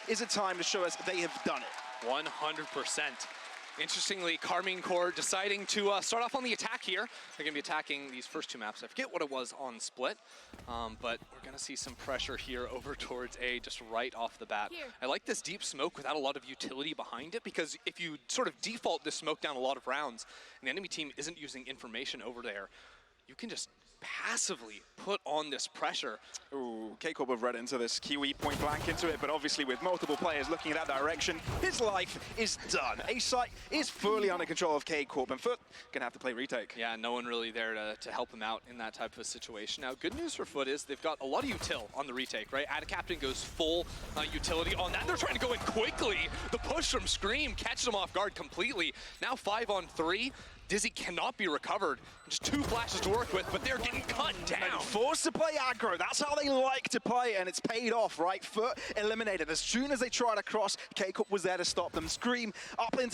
is a time to show us they have done it. 100%. Interestingly, KARMINE Core deciding to start off on the attack here. They're going to be attacking these first two maps. I forget what it was on Split, but we're going to see some pressure here over towards A just right off the bat. I like this deep smoke without a lot of utility behind it, because if you sort of default this smoke down a lot of rounds and the enemy team isn't using information over there, you can just passively put on this pressure. Ooh, KCORP have read into this. Kiwi point blank into it, but obviously with multiple players looking in that direction, his life is done. A-site is fully under control of KCORP, and FUT gonna have to play retake. Yeah, no one really there to help him out in that type of a situation. Now, good news for FUT is they've got a lot of util on the retake, right? Ada Captain goes full utility on that. They're trying to go in quickly. The push from Scream catches them off guard completely. Now 5-on-3. Dizzy cannot be recovered. Just two flashes to work with, but they're getting cut down. And forced to play aggro. That's how they like to play, and it's paid off, right? FUT eliminated. As soon as they tried to cross, KCORP was there to stop them. Scream up in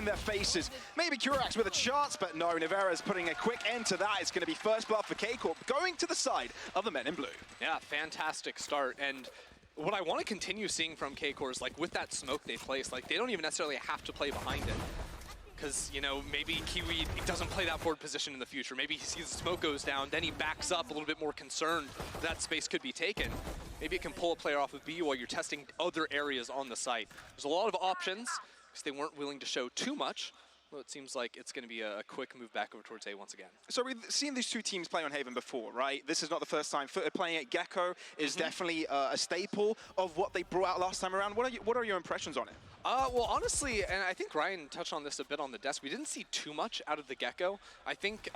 their faces. Maybe Kurax with a chance, but no, Nivera's putting a quick end to that. It's going to be first blood for KCORP, going to the side of the men in blue. Yeah, fantastic start. And what I want to continue seeing from KCORP is, like, with that smoke they place, like, they don't even necessarily have to play behind it. Because, you know, maybe Kiwi doesn't play that forward position in the future. Maybe he sees the smoke goes down, then he backs up a little bit more concerned that space could be taken. Maybe it can pull a player off of B while you're testing other areas on the site. There's a lot of options, because they weren't willing to show too much. Well, it seems like it's going to be a quick move back over towards A once again. So we've seen these two teams play on Haven before, right? This is not the first time. FUT playing at Gecko is definitely a staple of what they brought out last time around. What are your impressions on it? Well, honestly, and I think Ryan touched on this a bit on the desk, we didn't see too much out of the Gecko. I think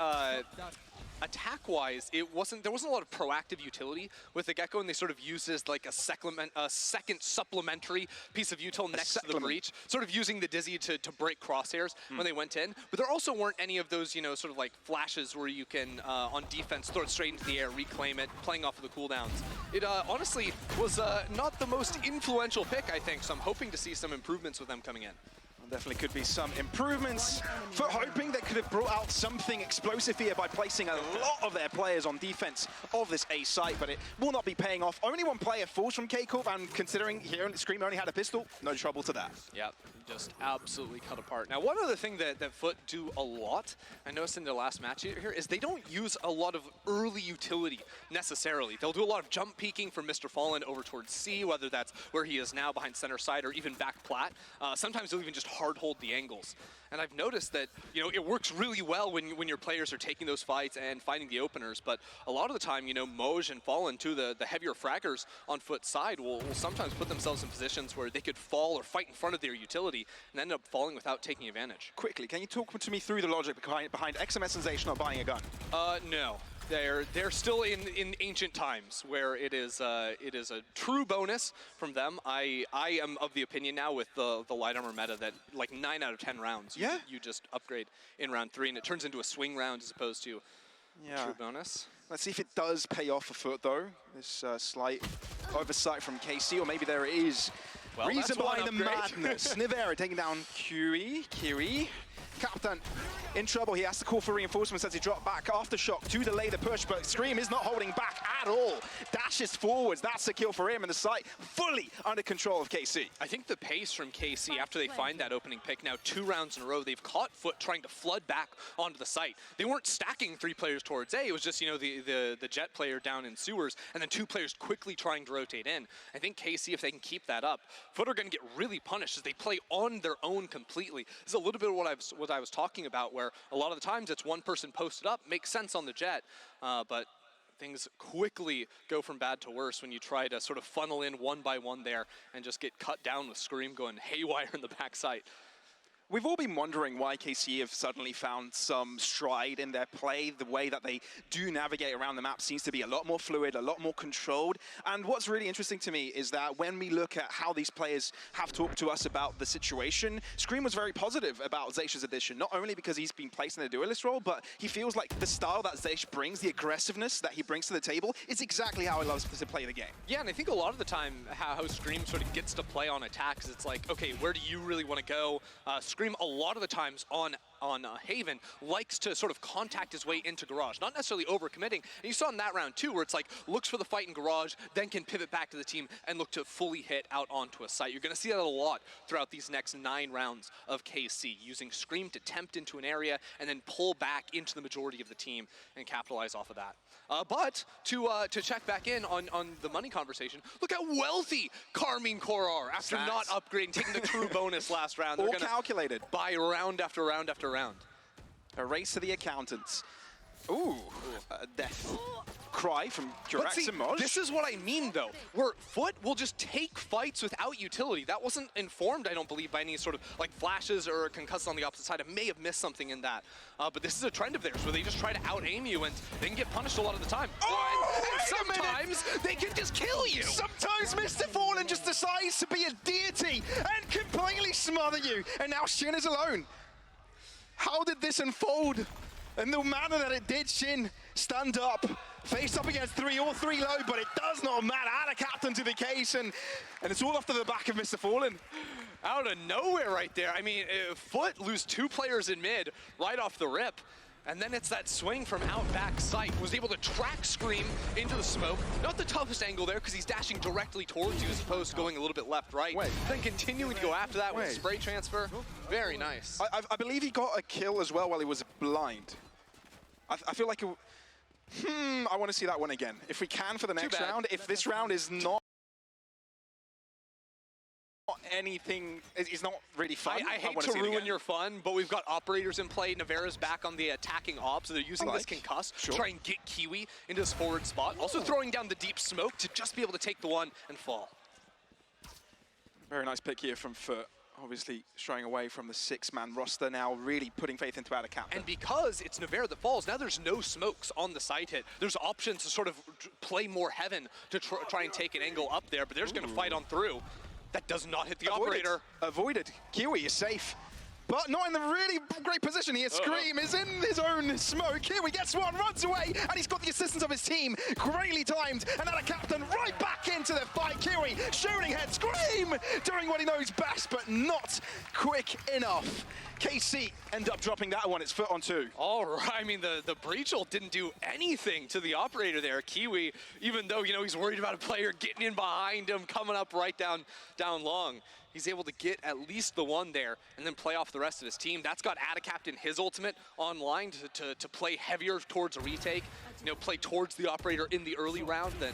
attack-wise, there wasn't a lot of proactive utility with the Gecko, and they sort of used it as like a second supplementary piece of util next to the breach, sort of using the Dizzy to break crosshairs when they went in. But there also weren't any of those, you know, sort of like flashes where you can, on defense, throw it straight into the air, reclaim it, playing off of the cooldowns. It honestly was not the most influential pick, I think, so I'm hoping to see some improvements with them coming in. Definitely could be some improvements. FUT hoping they could have brought out something explosive here by placing a lot of their players on defense of this A site, but it will not be paying off. Only one player falls from KCORP, and considering here Scream only had a pistol, no trouble to that. Yep, just absolutely cut apart. Now, one other thing that FUT do a lot, I noticed in their last match here, is they don't use a lot of early utility necessarily. They'll do a lot of jump peeking from Mr. Fallen over towards C, whether that's where he is now behind center side or even back plat. Sometimes they'll even just hard hold the angles. And I've noticed that, you know, it works really well when your players are taking those fights and finding the openers, but a lot of the time, you know, Moj and Fallen, too, the heavier fraggers on FUT's side will sometimes put themselves in positions where they could fall or fight in front of their utility and end up falling without taking advantage. Quickly, can you talk to me through the logic behind XMS Sensation not buying a gun? No. They're still in ancient times where it is a true bonus from them. I am of the opinion now with the light armor meta that like 9 out of 10 rounds you just upgrade in round 3 and it turns into a swing round as opposed to true bonus. Let's see if it does pay off for FUT though. This slight oversight from KC, or maybe there is reason behind the madness. Nivera taking down Kiri. Captain in trouble. He has to call for reinforcements as he dropped back. Aftershock to delay the push, but Scream is not holding back at all. Dashes forwards. That's a kill for him, and the site fully under control of KC. I think the pace from KC after they find that opening pick, now 2 rounds in a row, they've caught FUT trying to flood back onto the site. They weren't stacking 3 players towards A. It was just, you know, the jet player down in sewers, and then 2 players quickly trying to rotate in. I think KC, if they can keep that up, FUT are going to get really punished as they play on their own completely. This is a little bit of what I was talking about, where a lot of the times it's one person posted up, makes sense on the jet, but things quickly go from bad to worse when you try to sort of funnel in one by one there and just get cut down with Scream going haywire in the backside. We've all been wondering why KC have suddenly found some stride in their play. The way that they do navigate around the map seems to be a lot more fluid, a lot more controlled. And what's really interesting to me is that when we look at how these players have talked to us about the situation, Scream was very positive about Zaysha's addition, not only because he's been placed in a duelist role, but he feels like the style that Zaysha brings, the aggressiveness that he brings to the table, is exactly how he loves to play the game. Yeah, and I think a lot of the time how Scream sort of gets to play on attacks, it's like, okay, where do you really want to go? Scream a lot of the times on Haven likes to sort of contact his way into Garage, not necessarily overcommitting. And you saw in that round too, where it's like looks for the fight in Garage, then can pivot back to the team and look to fully hit out onto a site. You're going to see that a lot throughout these next 9 rounds of KC, using Scream to tempt into an area and then pull back into the majority of the team and capitalize off of that. But to check back in on the money conversation, look how wealthy KARMINE Core are after not upgrading, taking the true bonus last round. They're all calculated. Buy round after round after round. A race to the accountants. Ooh, death cry from Jurax and Moj. This is what I mean, though, where FUT will just take fights without utility. That wasn't informed, I don't believe, by any sort of like flashes or concuss on the opposite side. I may have missed something in that. But this is a trend of theirs where they just try to out-aim you and they can get punished a lot of the time. Oh, and sometimes they can just kill you. Sometimes Mr. Fallen just decides to be a deity and completely smother you. And now Shin is alone. How did this unfold? And the manner that it did, Shin stand up, face up against 3 or 3 low, but it does not matter. Add a captain to the case, and it's all off to the back of Mr. Fallen. Out of nowhere right there. I mean, FUT lose 2 players in mid right off the rip. And then it's that swing from out back sight. Was able to track Scream into the smoke. Not the toughest angle there because he's dashing directly towards you as opposed to going a little bit left-right. Then continuing to go after that with spray transfer. Very nice. I believe he got a kill as well while he was blind. I feel like, I want to see that one again. If we can for the next round, if this round is not anything, it's not really fun. I hate to ruin your fun, but we've got operators in play. Navera's back on the attacking op, so they're using this concuss to try and get Kiwi into his forward spot. Also throwing down the deep smoke to just be able to take the one and fall. Very nice pick here from FUT. Obviously straying away from the 6-man roster now, really putting faith into Out of Captain. And because it's Navera that falls, now there's no smokes on the side hit. There's options to sort of play more heaven to try and take an angle up there, but they're just going to fight on through. That does not hit the operator. Avoided. Kiwi is safe, but not in the really great position here. Scream is in his own smoke. Kiwi gets one, runs away, and he's got the assistance of his team. Greatly timed, and now the captain right back into the fight. Kiwi shooting head. Scream doing what he knows best, but not quick enough. KC end up dropping that one. It's FUT on 2. All right. I mean, the breach ult didn't do anything to the operator there. Kiwi, even though, you know, he's worried about a player getting in behind him, coming up right down long, he's able to get at least the one there and then play off the rest of his team. That's got Captain his ultimate online to play heavier towards a retake, you know, play towards the operator in the early round, then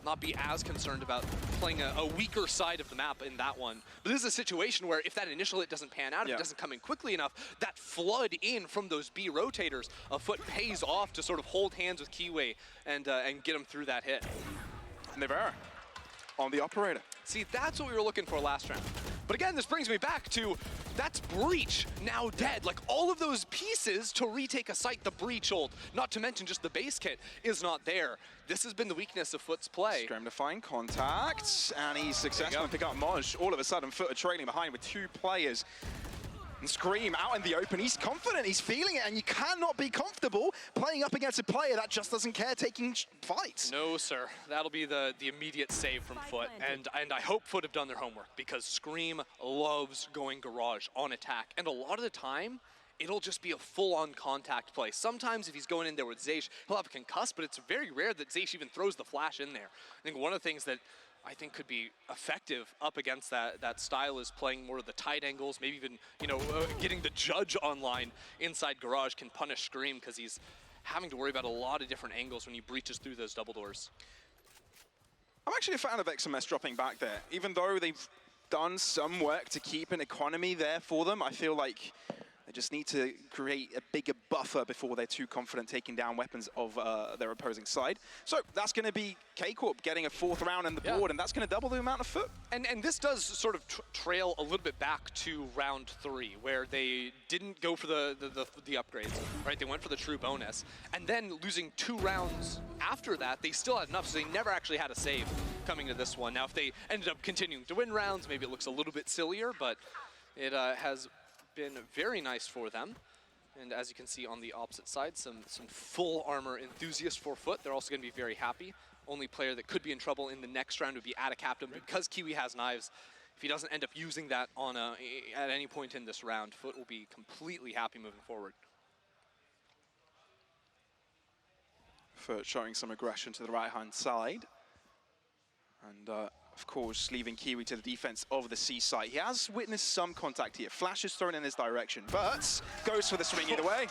not be as concerned about playing a weaker side of the map in that one. But this is a situation where if that initial hit doesn't pan out, if it doesn't come in quickly enough, that flood in from those B rotators of FUT pays off to sort of hold hands with Kiwi and get him through that hit. Navera on the operator. See, that's what we were looking for last round. But again, this brings me back to, that's Breach now dead. Like all of those pieces to retake a site, the Breach ult, not to mention just the base kit, is not there. This has been the weakness of FUT's play. Scram to find contact, and he's successful to pick up Moj. All of a sudden, FUT are trailing behind with 2 players. And Scream out in the open, he's confident, he's feeling it, and you cannot be comfortable playing up against a player that just doesn't care taking fights. No, sir. That'll be the immediate save from FUT, and I hope FUT have done their homework, because Scream loves going Garage on attack, and a lot of the time, it'll just be a full-on contact play. Sometimes if he's going in there with Zaysh, he'll have a concuss, but it's very rare that Zaysh even throws the flash in there. I think one of the things that I think could be effective up against that style is playing more of the tight angles, maybe even, you know, getting the judge online inside Garage can punish Scream because he's having to worry about a lot of different angles when he breaches through those double doors. I'm actually a fan of XMS dropping back there. Even though they've done some work to keep an economy there for them, I feel like they just need to create a bigger buffer before they're too confident taking down weapons of their opposing side. So that's going to be K-Corp getting a 4th round on the board, and that's going to double the amount of FUT. And this does sort of trail a little bit back to round 3, where they didn't go for the upgrades, right? They went for the true bonus. And then losing 2 rounds after that, they still had enough, so they never actually had a save coming to this one. Now, if they ended up continuing to win rounds, maybe it looks a little bit sillier, but it has been very nice for them. And as you can see on the opposite side, some full armor enthusiasts for FUT. They're also going to be very happy. Only player that could be in trouble in the next round would be Captain because Kiwi has knives. if he doesn't end up using that on at any point in this round, FUT will be completely happy moving forward. FUT showing some aggression to the right-hand side. And of course, leaving Kiwi to the defense of the C site. He has witnessed some contact here. Flash is thrown in his direction, but goes for the swing either way.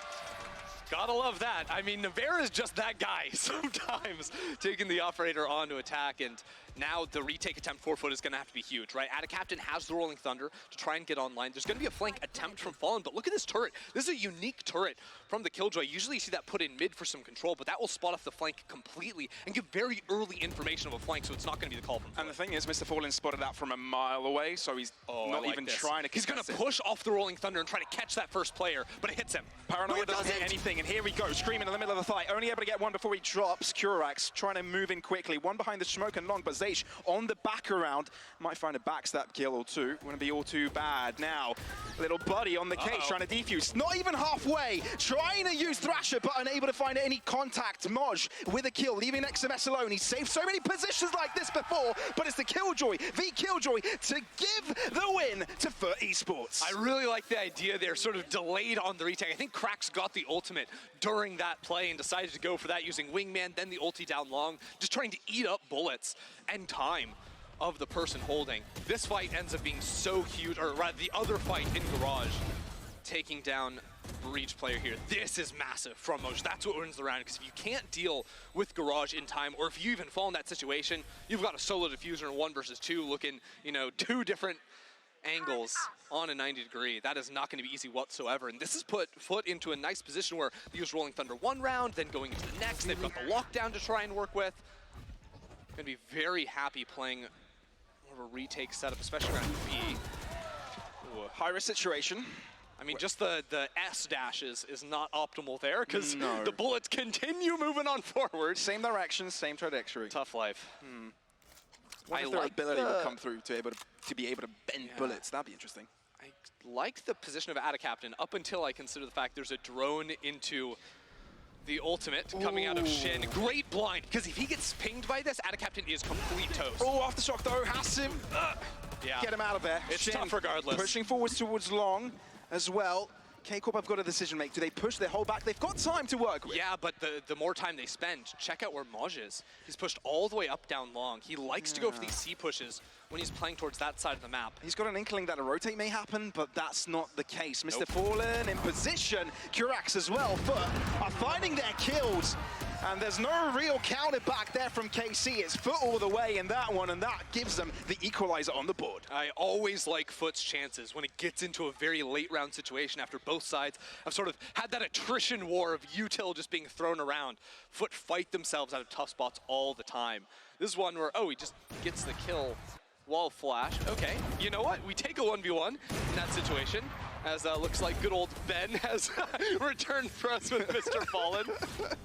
Gotta love that. I mean, Navarre is just that guy sometimes, taking the operator on to attack, and now the retake attempt for FUT is gonna have to be huge, right? Captain has the Rolling Thunder to try and get online. There's gonna be a flank attempt from Fallen, but look at this turret. This is a unique turret from the Killjoy. Usually you see that put in mid for some control, but that will spot off the flank completely and give very early information of a flank, so it's not gonna be the call from FUT. And the thing is, Mr. Fallen spotted that from a mile away, so he's not even trying to. He's gonna push off the Rolling Thunder and try to catch that first player, but it hits him. Paranoia doesn't hit anything, and here we go, Scream in the middle of the fight. Only able to get one before he drops. Kurax trying to move in quickly. One behind the smoke and long, but Zaysh on the back around. Might find a backstab kill or two. Wouldn't be all too bad. Now, little buddy on the cage trying to defuse. Not even halfway. Trying to use Thrasher, but unable to find any contact. Moj with a kill, leaving XMS alone. He's saved so many positions like this before, but it's the Killjoy, V Killjoy, to give the win to FUT Esports. I really like the idea there, sort of delayed on the retake. I think Krax got the ultimate during that play and decided to go for that using Wingman, then the ulti down long, just trying to eat up bullets and time of the person holding. This fight ends up being so huge, or rather the other fight in Garage, taking down Breach player here. This is massive from Moj. That's what wins the round, because if you can't deal with Garage in time, or if you even fall in that situation, you've got a solo diffuser in 1 versus 2 looking, you know, 2 different angles on a 90 degree. That is not going to be easy whatsoever, and this has put FUT into a nice position where they use Rolling Thunder 1 round, then going into the next, they've got the lockdown to try and work with. Going to be very happy playing more of a retake setup, especially around B. Ooh, high-risk situation. I mean, just the S dash is not optimal there, because the bullets continue moving on forward. Same direction, same trajectory. Tough life. I like their ability would come through to be able to bend bullets. That'd be interesting. I like the position of Captain up until I consider the fact there's a drone into the ultimate coming out of Shin. Great blind, because if he gets pinged by this, Captain is complete toast. Oh, aftershock though, has him. Get him out of there. It's Shin tough regardless. Pushing forwards towards long as well. K-Corp have got a decision to make. Do they push their whole back? They've got time to work with. Yeah, but the more time they spend, check out where Moj is. He's pushed all the way up, down long. He likes to go for these C pushes when he's playing towards that side of the map. He's got an inkling that a rotate may happen, but that's not the case. Mr. Fallen in position. Kurax as well. FUT are finding their kills. And there's no real counter back there from KC. It's FUT all the way in that one, and that gives them the equalizer on the board. I always like FUT's chances when it gets into a very late round situation after both sides have sort of had that attrition war of util just being thrown around. FUT fight themselves out of tough spots all the time. This is one where, he just gets the kill while flashed. Okay, you know what? We take a 1v1 in that situation, as looks like good old Ben has returned for us with Mr. Fallen.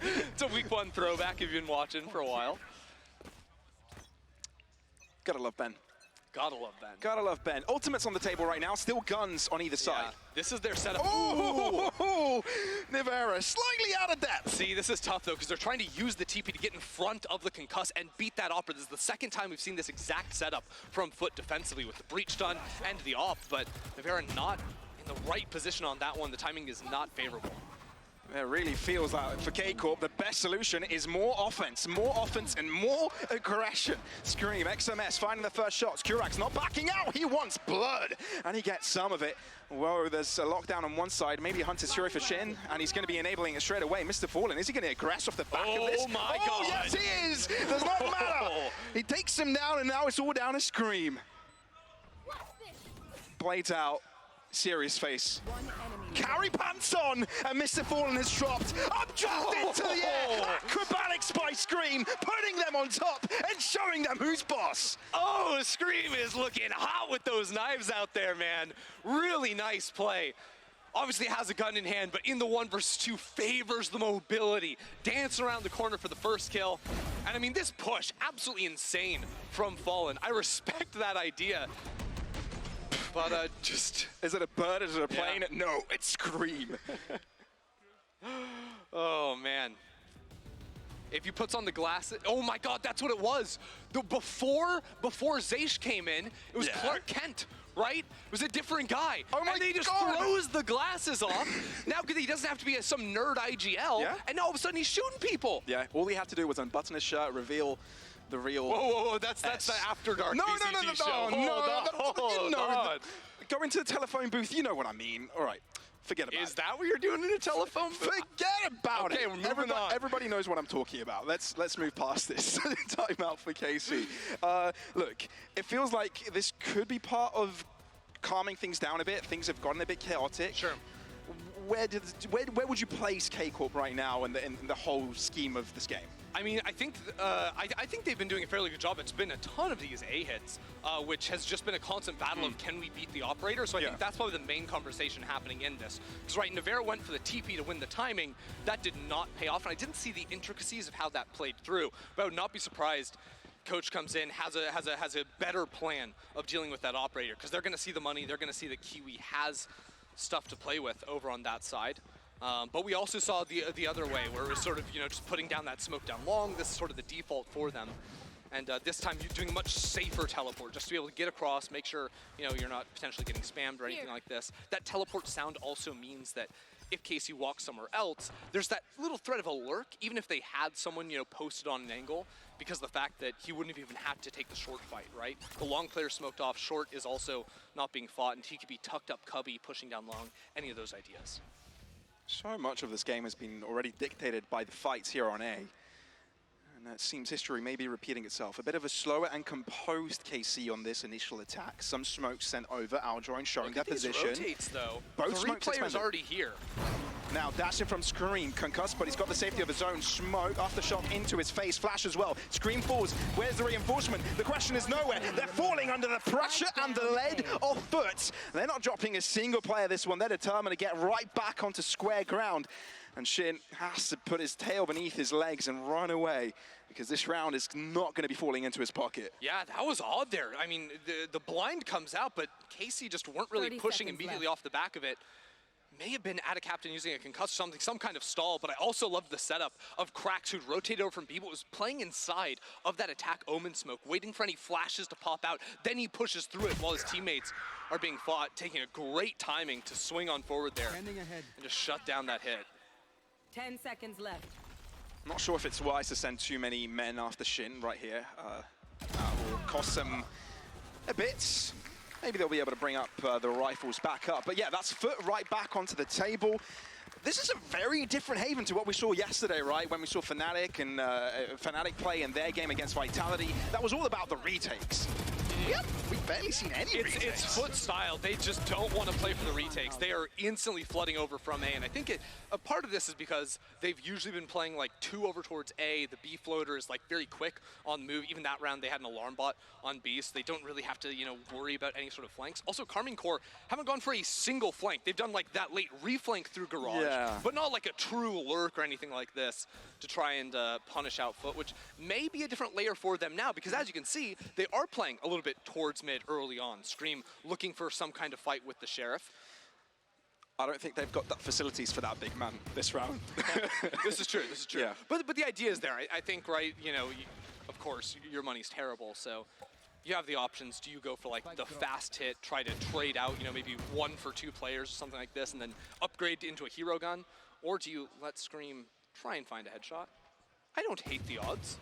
It's a week 1 throwback if you've been watching for a while. Gotta love Ben. Gotta love Ben. Gotta love Ben. Ultimates on the table right now, still guns on either side. This is their setup. Nivera slightly out of depth. See, this is tough though, because they're trying to use the TP to get in front of the concuss and beat that Opera. This is the second time we've seen this exact setup from FUT defensively with the breach done and the op, but Nivera not in the right position on that one. The timing is not favorable. It really feels like for K-Corp, the best solution is more offense and more aggression. Scream, XMS finding the first shots. Kurax not backing out, he wants blood, and he gets some of it. Whoa, there's a lockdown on one side, maybe a Hunter's Fury for Shin, and he's going to be enabling it straight away. Mr. Fallen, is he going to aggress off the back of this? Oh my God! Yes, he is! Does not matter! He takes him down, and now it's all down to Scream. Blades out. Serious face. Carry pants on, and Mr. Fallen has dropped. Up dropped into the air. Acrobatics by Scream, putting them on top and showing them who's boss. Oh, Scream is looking hot with those knives out there, man. Really nice play. Obviously has a gun in hand, but in the 1 versus 2 favors the mobility. Dance around the corner for the first kill. And I mean, this push, absolutely insane from Fallen. I respect that idea. But just... Is it a bird? Is it a plane? Yeah. No, it's Scream. Oh, man. If he puts on the glasses, oh my God, that's what it was. Before Zaysh came in, it was Clark Kent, right? It was a different guy. Oh my and then he just throws the glasses off. Now, because he doesn't have to be some nerd IGL, and now all of a sudden he's shooting people. Yeah, all he had to do was unbutton his shirt, reveal the real. Whoa, that's the After Dark VCT show. No. Go into the telephone booth, you know what I mean. All right. Forget about it. Is that what you're doing in a telephone booth? Forget about it. Okay, we're moving on. Everybody knows what I'm talking about. Let's move past this. Timeout for KC. Look, it feels like this could be part of calming things down a bit. Things have gotten a bit chaotic. Sure. Where would you place K-Corp right now in the whole scheme of this game? I mean, I think they've been doing a fairly good job. It's been a ton of these A hits, which has just been a constant battle of can we beat the operator. So I think that's probably the main conversation happening in this. Because right, Navarra went for the TP to win the timing. That did not pay off, and I didn't see the intricacies of how that played through. But I would not be surprised. Coach comes in, has a better plan of dealing with that operator, because they're going to see the money. They're going to see that Kiwi has stuff to play with over on that side. But we also saw the other way, where it was sort of, just putting down that smoke down long. This is sort of the default for them. And this time you're doing a much safer teleport, just to be able to get across, make sure, you're not potentially getting spammed or anything like this. That teleport sound also means that if KC walks somewhere else, there's that little threat of a lurk, even if they had someone, posted on an angle, because of the fact that he wouldn't have even had to take the short fight, right? The long player smoked off, short is also not being fought, and he could be tucked up cubby, pushing down long, any of those ideas. So much of this game has been already dictated by the fights here on A. And it seems history may be repeating itself. A bit of a slower and composed KC on this initial attack. Some smoke sent over, Aljoin showing their position. Rotates, though. Both Three players already here. Now dashing from Scream, concussed, but he's got the safety of his own. Smoke, aftershock into his face, flash as well. Scream falls, where's the reinforcement? The question is nowhere. They're falling under the pressure and the lead of FUT. They're not dropping a single player this one. They're determined to get right back onto square ground. And Shin has to put his tail beneath his legs and run away, because this round is not going to be falling into his pocket. Yeah, that was odd there. I mean, the blind comes out, but KC just weren't really pushing immediately off the back of it. May have been at a captain using a concuss, some kind of stall, but I also loved the setup of Krax, who'd rotated over from people, was playing inside of that attack Omen smoke, waiting for any flashes to pop out. Then he pushes through it while his teammates are being fought, taking a great timing to swing on forward there and just shut down that hit. 10 seconds left. I'm not sure if it's wise to send too many men after Shin right here. That will cost them a bit. Maybe they'll be able to bring up the rifles back up. But yeah, that's FUT right back onto the table. This is a very different Haven to what we saw yesterday, right? When we saw Fnatic and Fnatic play in their game against Vitality. That was all about the retakes. Yep, we've barely seen any retakes. It's FUT style. They just don't want to play for the retakes. They are instantly flooding over from A, and I think a part of this is because they've usually been playing like 2 over towards A. The B floater is like very quick on the move. Even that round, they had an alarm bot on B, so they don't really have to, worry about any sort of flanks. Also, KARMINE Core haven't gone for a single flank. They've done like that late reflank through Garage, but not like a true lurk or anything like this to try and punish out FUT, which may be a different layer for them now, because as you can see, they are playing a little bit towards mid early on. Scream looking for some kind of fight with the Sheriff. I don't think they've got the facilities for that big man this round. This is true, this is true. Yeah. But the idea is there. I think, right, of course, your money's terrible, so you have the options. Do you go for like the fast hit, try to trade out, maybe 1 for 2 players or something like this, and then upgrade into a hero gun? Or do you let Scream try and find a headshot? I don't hate the odds.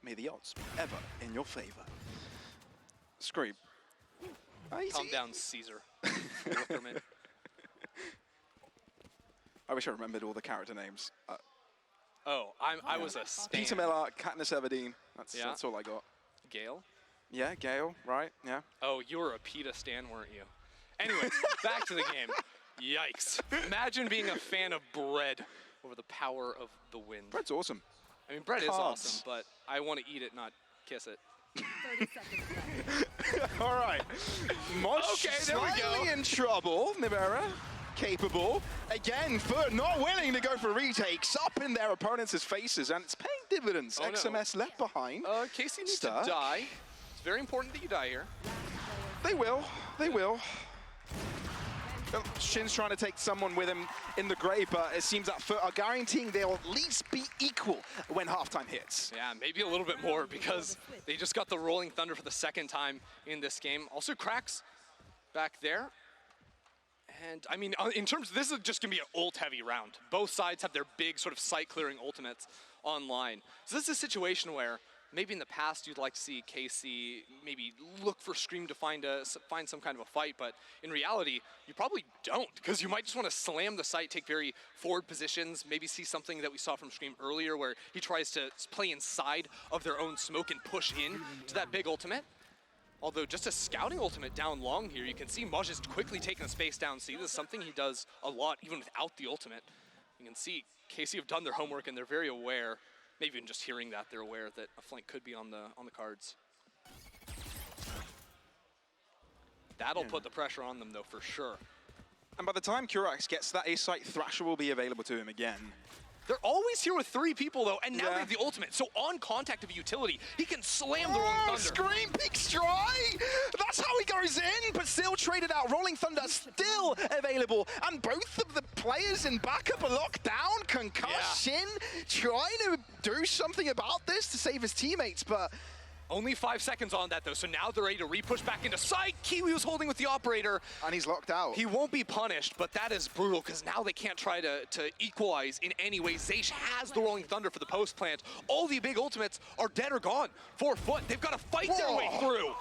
May the odds ever in your favor. Scream. Calm down, Caesar. I wish I remembered all the character names. I was a stan. Peter Miller, Katniss Everdeen. That's all I got. Gale? Yeah, Gale, right, yeah. Oh, you were a PETA stan, weren't you? Anyways, back to the game. Yikes. Imagine being a fan of bread over the power of the wind. Bread's awesome. I mean, bread is awesome, but I want to eat it, not kiss it. 30 seconds left. All right. Mosh there we go. Slightly in trouble, Navarra. Capable. Again, FUT not willing to go for retakes up in their opponents' faces, and it's paying dividends. XMS left behind. KC needs to die. It's very important that you die here. They will. They will. Shin's trying to take someone with him in the gray, but it seems that FUT are guaranteeing they'll at least be equal when halftime hits. Yeah, maybe a little bit more because they just got the Rolling Thunder for the second time in this game. Also cracks back there. And I mean, in terms of this is just gonna be an ult-heavy round. Both sides have their big sort of site-clearing ultimates online. So this is a situation where maybe in the past you'd like to see KC maybe look for Scream to find some kind of a fight, but in reality, you probably don't, because you might just want to slam the site, take very forward positions, maybe see something that we saw from Scream earlier where he tries to play inside of their own smoke and push in to that big ultimate. Although just a scouting ultimate down long here, you can see Maj is quickly taking the space down. See, this is something he does a lot even without the ultimate. You can see KC have done their homework and they're very aware. Maybe even just hearing that, they're aware that a flank could be on the cards. That'll put the pressure on them though, for sure. And by the time Kurax gets that A site, Thrasher will be available to him again. They're always here with 3 people though, and now they have the ultimate. So on contact of a utility, he can slam the Rolling Thunder. Scream peeks dry! That's how he goes in, but still traded out. Rolling Thunder still available. And both of the players in backup are locked down. Concussion, trying to do something about this to save his teammates, but only 5 seconds on that though, so now they're ready to re-push back into sight. Kiwi was holding with the operator. And he's locked out. He won't be punished, but that is brutal because now they can't try to equalize in any way. Zaysh has the Rolling Thunder for the post plant. All the big ultimates are dead or gone. 4 FUT, they've got to fight their way through.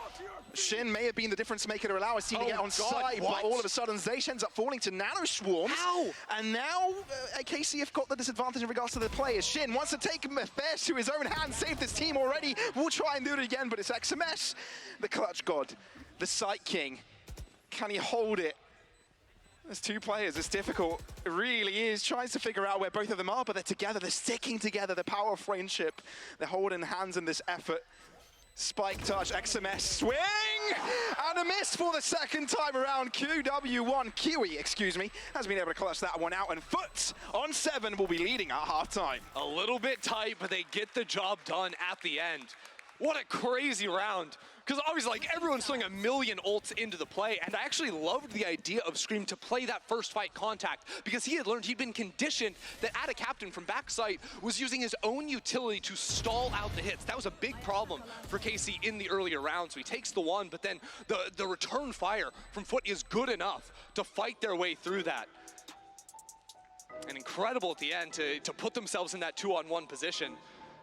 Shin may have been the difference maker to allow his team to get on side, but all of a sudden Zaysh ends up falling to Nano Swarms. How? And now KC have got the disadvantage in regards to the players. Shin wants to take affairs to his own hands, saved his team already. We'll try and do it again, but it's XMS, the clutch god, the Sight King. Can he hold it? There's 2 players, it's difficult. It really is. Tries to figure out where both of them are, but they're together, they're sticking together, the power of friendship. They're holding hands in this effort. Spike touch, XMS swing, and a miss for the second time around. Kiwi, has been able to clutch that one out, and FUT on 7 will be leading at halftime. A little bit tight, but they get the job done at the end. What a crazy round. Because obviously, like, everyone's throwing a million ults into the play, and I actually loved the idea of Scream to play that first fight contact, because he had learned, he'd been conditioned that Ada Captain from backside was using his own utility to stall out the hits. That was a big problem for KC in the earlier rounds. So he takes the one, but then the return fire from FUT is good enough to fight their way through that. And incredible at the end to put themselves in that 2-on-1 position,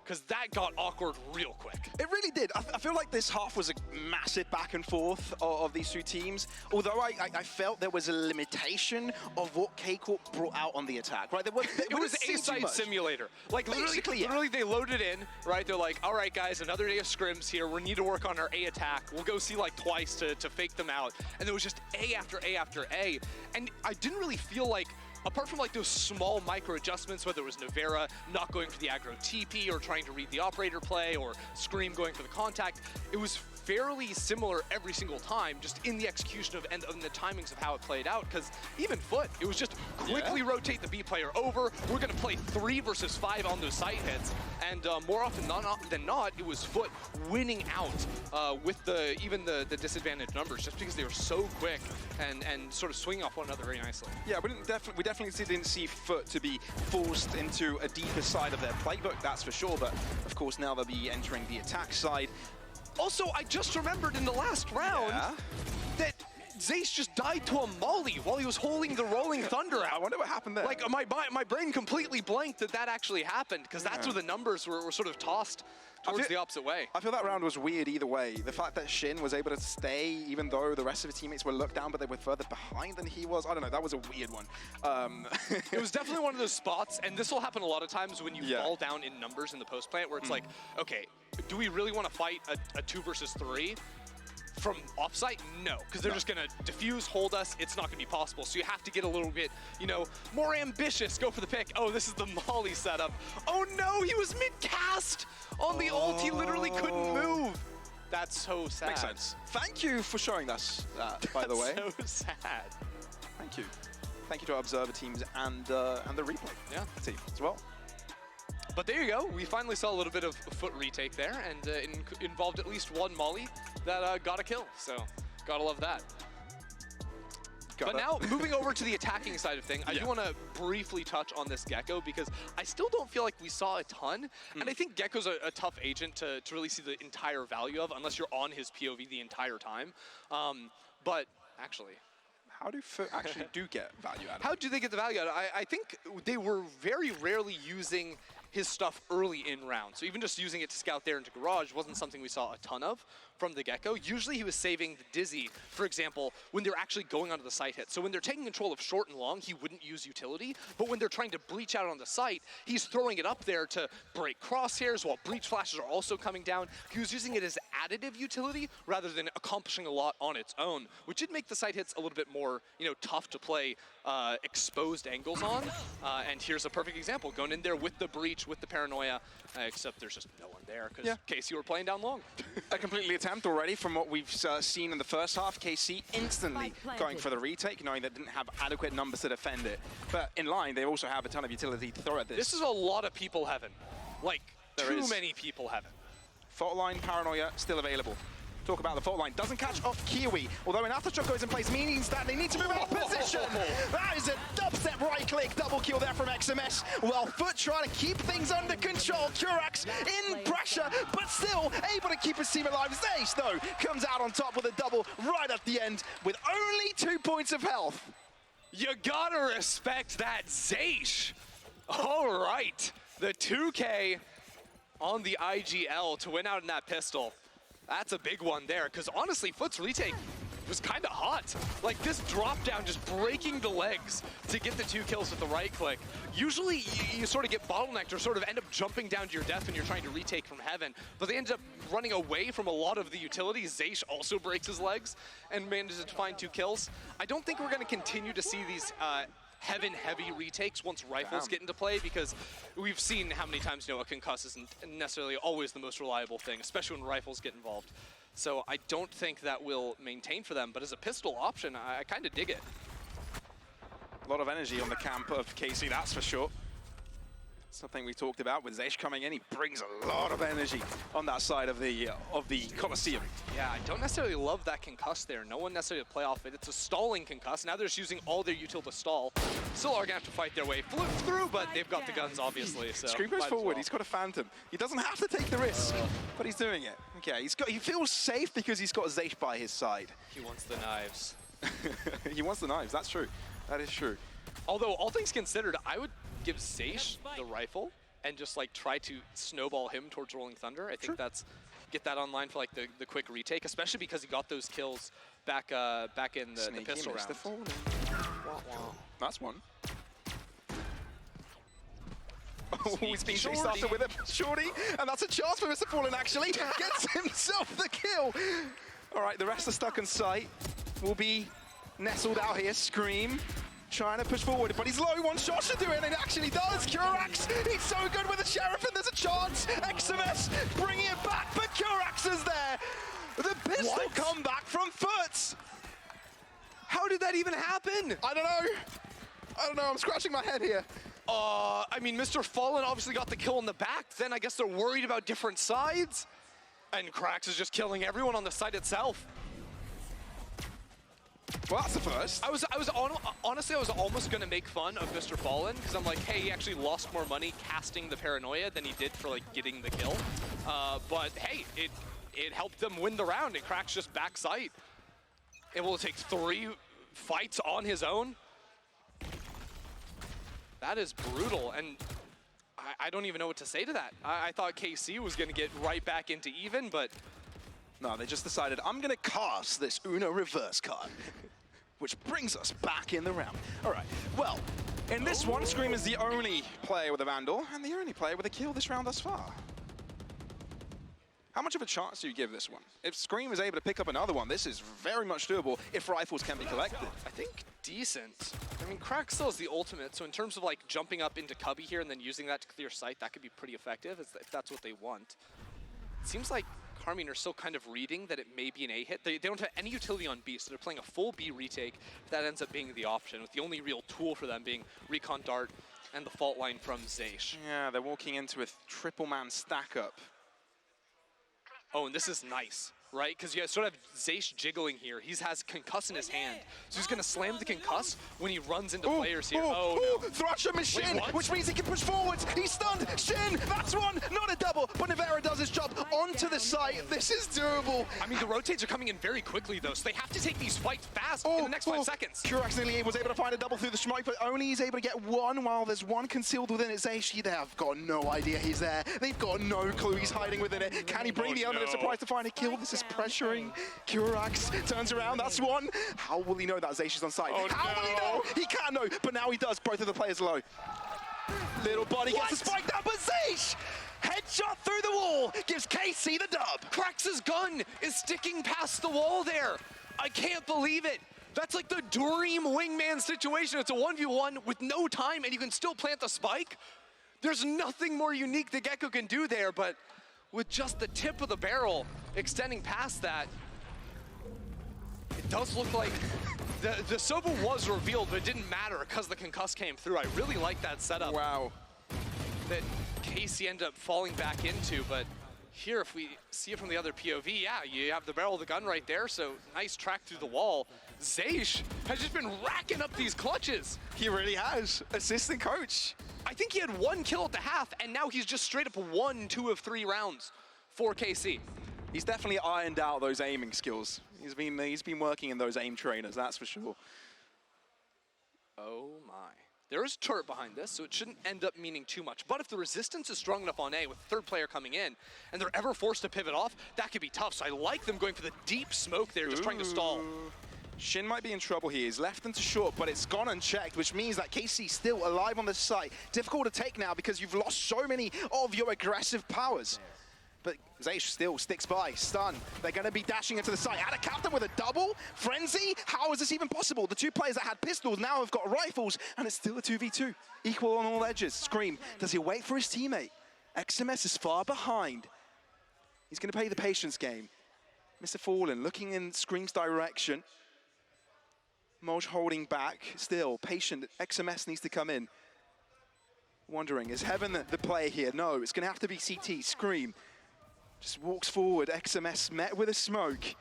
because that got awkward real quick. It really did. I feel like this half was a massive back and forth of these 2 teams, although I felt there was a limitation of what KCORP brought out on the attack, right? It was a site simulator. Like literally they loaded in, right? They're like, all right guys, another day of scrims here. We need to work on our A attack. We'll go see like twice to fake them out. And there was just A after A after A. And I didn't really feel like, apart from like those small micro adjustments, whether it was Navera not going for the aggro TP or trying to read the operator play or Scream going for the contact, it was fairly similar every single time, just in the execution of and the timings of how it played out. Because even FUT, it was just quickly rotate the B player over. We're going to play 3 versus 5 on those side hits, and more often than not, it was FUT winning out with even the disadvantaged numbers, just because they were so quick and sort of swinging off one another very nicely. Yeah, we definitely didn't see FUT to be forced into a deeper side of their playbook, that's for sure. But of course, now they'll be entering the attack side. Also, I just remembered in the last round that Zaysh just died to a molly while he was holding the Rolling Thunder out. I wonder what happened there. Like, my brain completely blanked that actually happened, because that's where the numbers were sort of tossed towards the opposite way. I feel that round was weird either way. The fact that Shin was able to stay, even though the rest of his teammates were looked down, but they were further behind than he was. I don't know, that was a weird one. It was definitely one of those spots, and this will happen a lot of times when you fall down in numbers in the post plant, where it's like, okay, do we really want to fight a 2 versus 3? From offsite? No, because they're just going to diffuse, hold us. It's not going to be possible. So you have to get a little bit, more ambitious. Go for the pick. Oh, this is the molly setup. Oh no, he was mid-cast on the ult. He literally couldn't move. That's so sad. Makes sense. Thank you for showing us that, by the way. So sad. Thank you. Thank you to our observer teams and the replay team as well. But there you go. We finally saw a little bit of FUT retake there, and it involved at least one molly that got a kill. So, gotta love that. But now, moving over to the attacking side of things, I do want to briefly touch on this Gecko because I still don't feel like we saw a ton. And I think Gecko's a tough agent to really see the entire value of unless you're on his POV the entire time. But actually... How do FUT actually get value out of it? How do they get the value out of it? I think they were very rarely using his stuff early in round. So even just using it to scout there into Garage wasn't something we saw a ton of from the Gecko. Usually he was saving the Dizzy, for example, when they're actually going onto the site hit. So when they're taking control of short and long, he wouldn't use utility. But when they're trying to breach out on the site, he's throwing it up there to break crosshairs while breach flashes are also coming down. He was using it as additive utility rather than accomplishing a lot on its own, which did make the site hits a little bit more, tough to play exposed angles on. And here's a perfect example, going in there with the breach, with the paranoia, except there's just no one there because KC were playing down long. A completely attempt already from what we've seen in the first half. KC instantly going for the retake, knowing they didn't have adequate numbers to defend it. But in line, they also have a ton of utility to throw at this. This is a lot of people heaven. Like, too many people heaven. Fault line paranoia still available. Talk about the fault line. Doesn't catch off Kiwi, although an aftershock goes in place, meaning that they need to move out of position. That is a dubstep right-click double kill there from XMS. Well, FUT trying to keep things under control. Kurax in pressure, but still able to keep his team alive. Zace, though, comes out on top with a double right at the end with only 2 points of health. You gotta respect that, Zace. All right, the 2K on the IGL to win out in that pistol. That's a big one there, because honestly, FUT's retake was kind of hot. Like this drop down, just breaking the legs to get the 2 kills with the right click. Usually you sort of get bottlenecked or sort of end up jumping down to your death when you're trying to retake from heaven, but they ended up running away from a lot of the utility. Zace also breaks his legs and manages to find 2 kills. I don't think we're going to continue to see these heavy retakes once rifles get into play, because we've seen how many times a concuss isn't necessarily always the most reliable thing, especially when rifles get involved. So I don't think that will maintain for them, but as a pistol option, I kind of dig it. A lot of energy on the camp of KC, that's for sure. Something we talked about with Zesh coming in, he brings a lot of energy on that side of the Coliseum. Yeah, I don't necessarily love that concuss there. No one necessarily to play off it. It's a stalling concuss. Now they're just using all their util to stall. Still are gonna have to fight their way through, but they've got the guns, obviously. So Scream goes forward. He's got a Phantom. He doesn't have to take the risk, but he's doing it. Okay, he feels safe because he's got Zesh by his side. He wants the knives. He wants the knives. That's true. That is true. Although all things considered, I would give Zace the rifle and just like try to snowball him towards Rolling Thunder. I think that's get that online for like the quick retake, especially because he got those kills back in the pistol round. That's one. Oh, he's been chased after with a shorty, and that's a chance for Mr. Fallen actually. Gets himself the kill. All right, the rest are stuck on site. Will be nestled out here. Scream. Trying to push forward, but he's low. One shot should do it, and it actually does. Kurax, he's so good with the Sheriff, and there's a chance. XMS bringing it back, but Kurax is there. The pistol comeback from FUT. How did that even happen? I don't know, I'm scratching my head here. I mean, Mr. Fallen obviously got the kill in the back. Then I guess they're worried about different sides. And Krax is just killing everyone on the site itself. Well, that's the first. Honestly, I was almost gonna make fun of Mr. Fallen because I'm like, hey, he actually lost more money casting the paranoia than he did for like getting the kill. But hey, it helped them win the round, and Krax just back sight, able to take 3 fights on his own. That is brutal, and I don't even know what to say to that. I thought KC was gonna get right back into even, but no, they just decided, I'm gonna cast this Uno reverse card, which brings us back in the round. All right, well, in this one, Scream is the only player with a Vandal, and the only player with a kill this round thus far. How much of a chance do you give this one? If Scream is able to pick up another one, this is very much doable if rifles can be collected. I think decent. I mean, Crack still is the ultimate, so in terms of like jumping up into Cubby here and then using that to clear sight, that could be pretty effective if that's what they want. It seems like KARMINE are still kind of reading that it may be an A hit. They don't have any utility on B, so they're playing a full B retake. That ends up being the option, with the only real tool for them being Recon Dart and the fault line from Zace. Yeah, they're walking into a triple man stack up. Oh, and this is nice. right? Because you sort of have Zaysh jiggling here. He has concuss in his hand. So he's going to slam the concuss when he runs into players here. Oh, no. Thrasher Machine, which means he can push forwards. He's stunned. Shin, that's one. Not a double, but Nivera does his job onto the site. This is doable. I mean, the rotates are coming in very quickly, though, so they have to take these fights fast in the next 5 seconds. Kurax nearly was able to find a double through the smoke, but only he's able to get one while there's one concealed within it. Zaysh, they have got no idea he's there. They've got no clue he's hiding within it. Can he bring the element of surprise to find a kill? This is pressuring. Kurax turns around, that's one. How will he know that Zaysh is on site? How will he know? He can't know, but now he does. Both of the players low. Little body gets the spike down, but Zaysh! Headshot through the wall, gives KC the dub. Krax's gun is sticking past the wall there. I can't believe it. That's like the dream wingman situation. It's a 1v1 with no time and you can still plant the spike. There's nothing more unique that Gecko can do there, but with just the tip of the barrel extending past that, it does look like the Sova was revealed, but it didn't matter because the concuss came through. I really like that setup. Wow. That Casey ended up falling back into, but here, if we see it from the other POV, yeah, you have the barrel of the gun right there, so nice track through the wall. Zaysh has just been racking up these clutches. He really has. Assistant coach. I think he had 1 kill at the half, and now he's just straight up won 2 of 3 rounds for KC. He's definitely ironed out those aiming skills. He's been working in those aim trainers, that's for sure. Oh my. There is turret behind this, so it shouldn't end up meaning too much. But if the resistance is strong enough on A with the 3rd player coming in, and they're ever forced to pivot off, that could be tough. So I like them going for the deep smoke there, just trying to stall. Shin might be in trouble here. He's left into short, but it's gone unchecked, which means that KC's still alive on the site. Difficult to take now because you've lost so many of your aggressive powers. But Zaysh still sticks by, stun. They're going to be dashing into the site. Had a captain with a double? Frenzy? How is this even possible? The 2 players that had pistols now have got rifles, and it's still a 2v2. Equal on all edges. Scream, does he wait for his teammate? XMS is far behind. He's going to play the patience game. Mr. Fallen looking in Scream's direction. Moj holding back, still patient. XMS needs to come in. Wondering, is Heaven the player here? No, it's going to have to be CT. Scream just walks forward. XMS met with a smoke.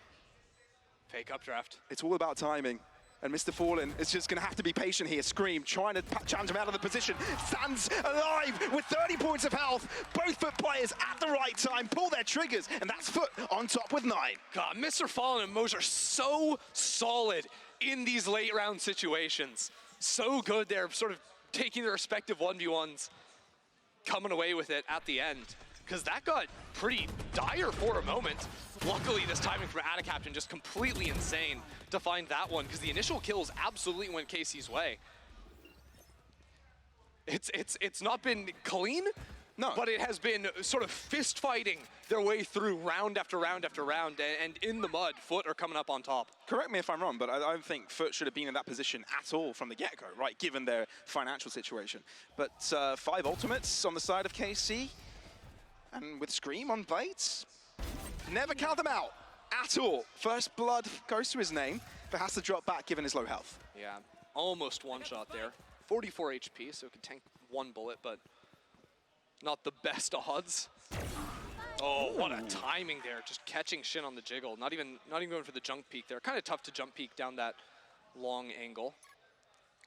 Fake updraft. It's all about timing. And Mr. Fallen is just going to have to be patient here. Scream trying to challenge him out of the position. Stands alive with 30 points of health. Both FUT players at the right time pull their triggers, and that's FUT on top with 9. God, Mr. Fallen and Moj are so solid in these late round situations. So good they're sort of taking their respective 1v1s, coming away with it at the end. Because that got pretty dire for a moment. Luckily, this timing from Adacaptain just completely insane to find that one, because the initial kills absolutely went KC's way. It's not been clean, no, but it has been sort of fist fighting their way through round after round after round, and in the mud, FUT are coming up on top. Correct me if I'm wrong, but I don't think FUT should have been in that position at all from the get-go, right, given their financial situation. But 5 ultimates on the side of KC. And with Scream on Blades, never count them out at all. First blood goes to his name, but has to drop back given his low health. Yeah, almost one shot there. 44 HP, so it could tank 1 bullet, but not the best odds. Oh, what a timing there, just catching Shin on the jiggle. Not even going for the jump peek there. Kind of tough to jump peek down that long angle.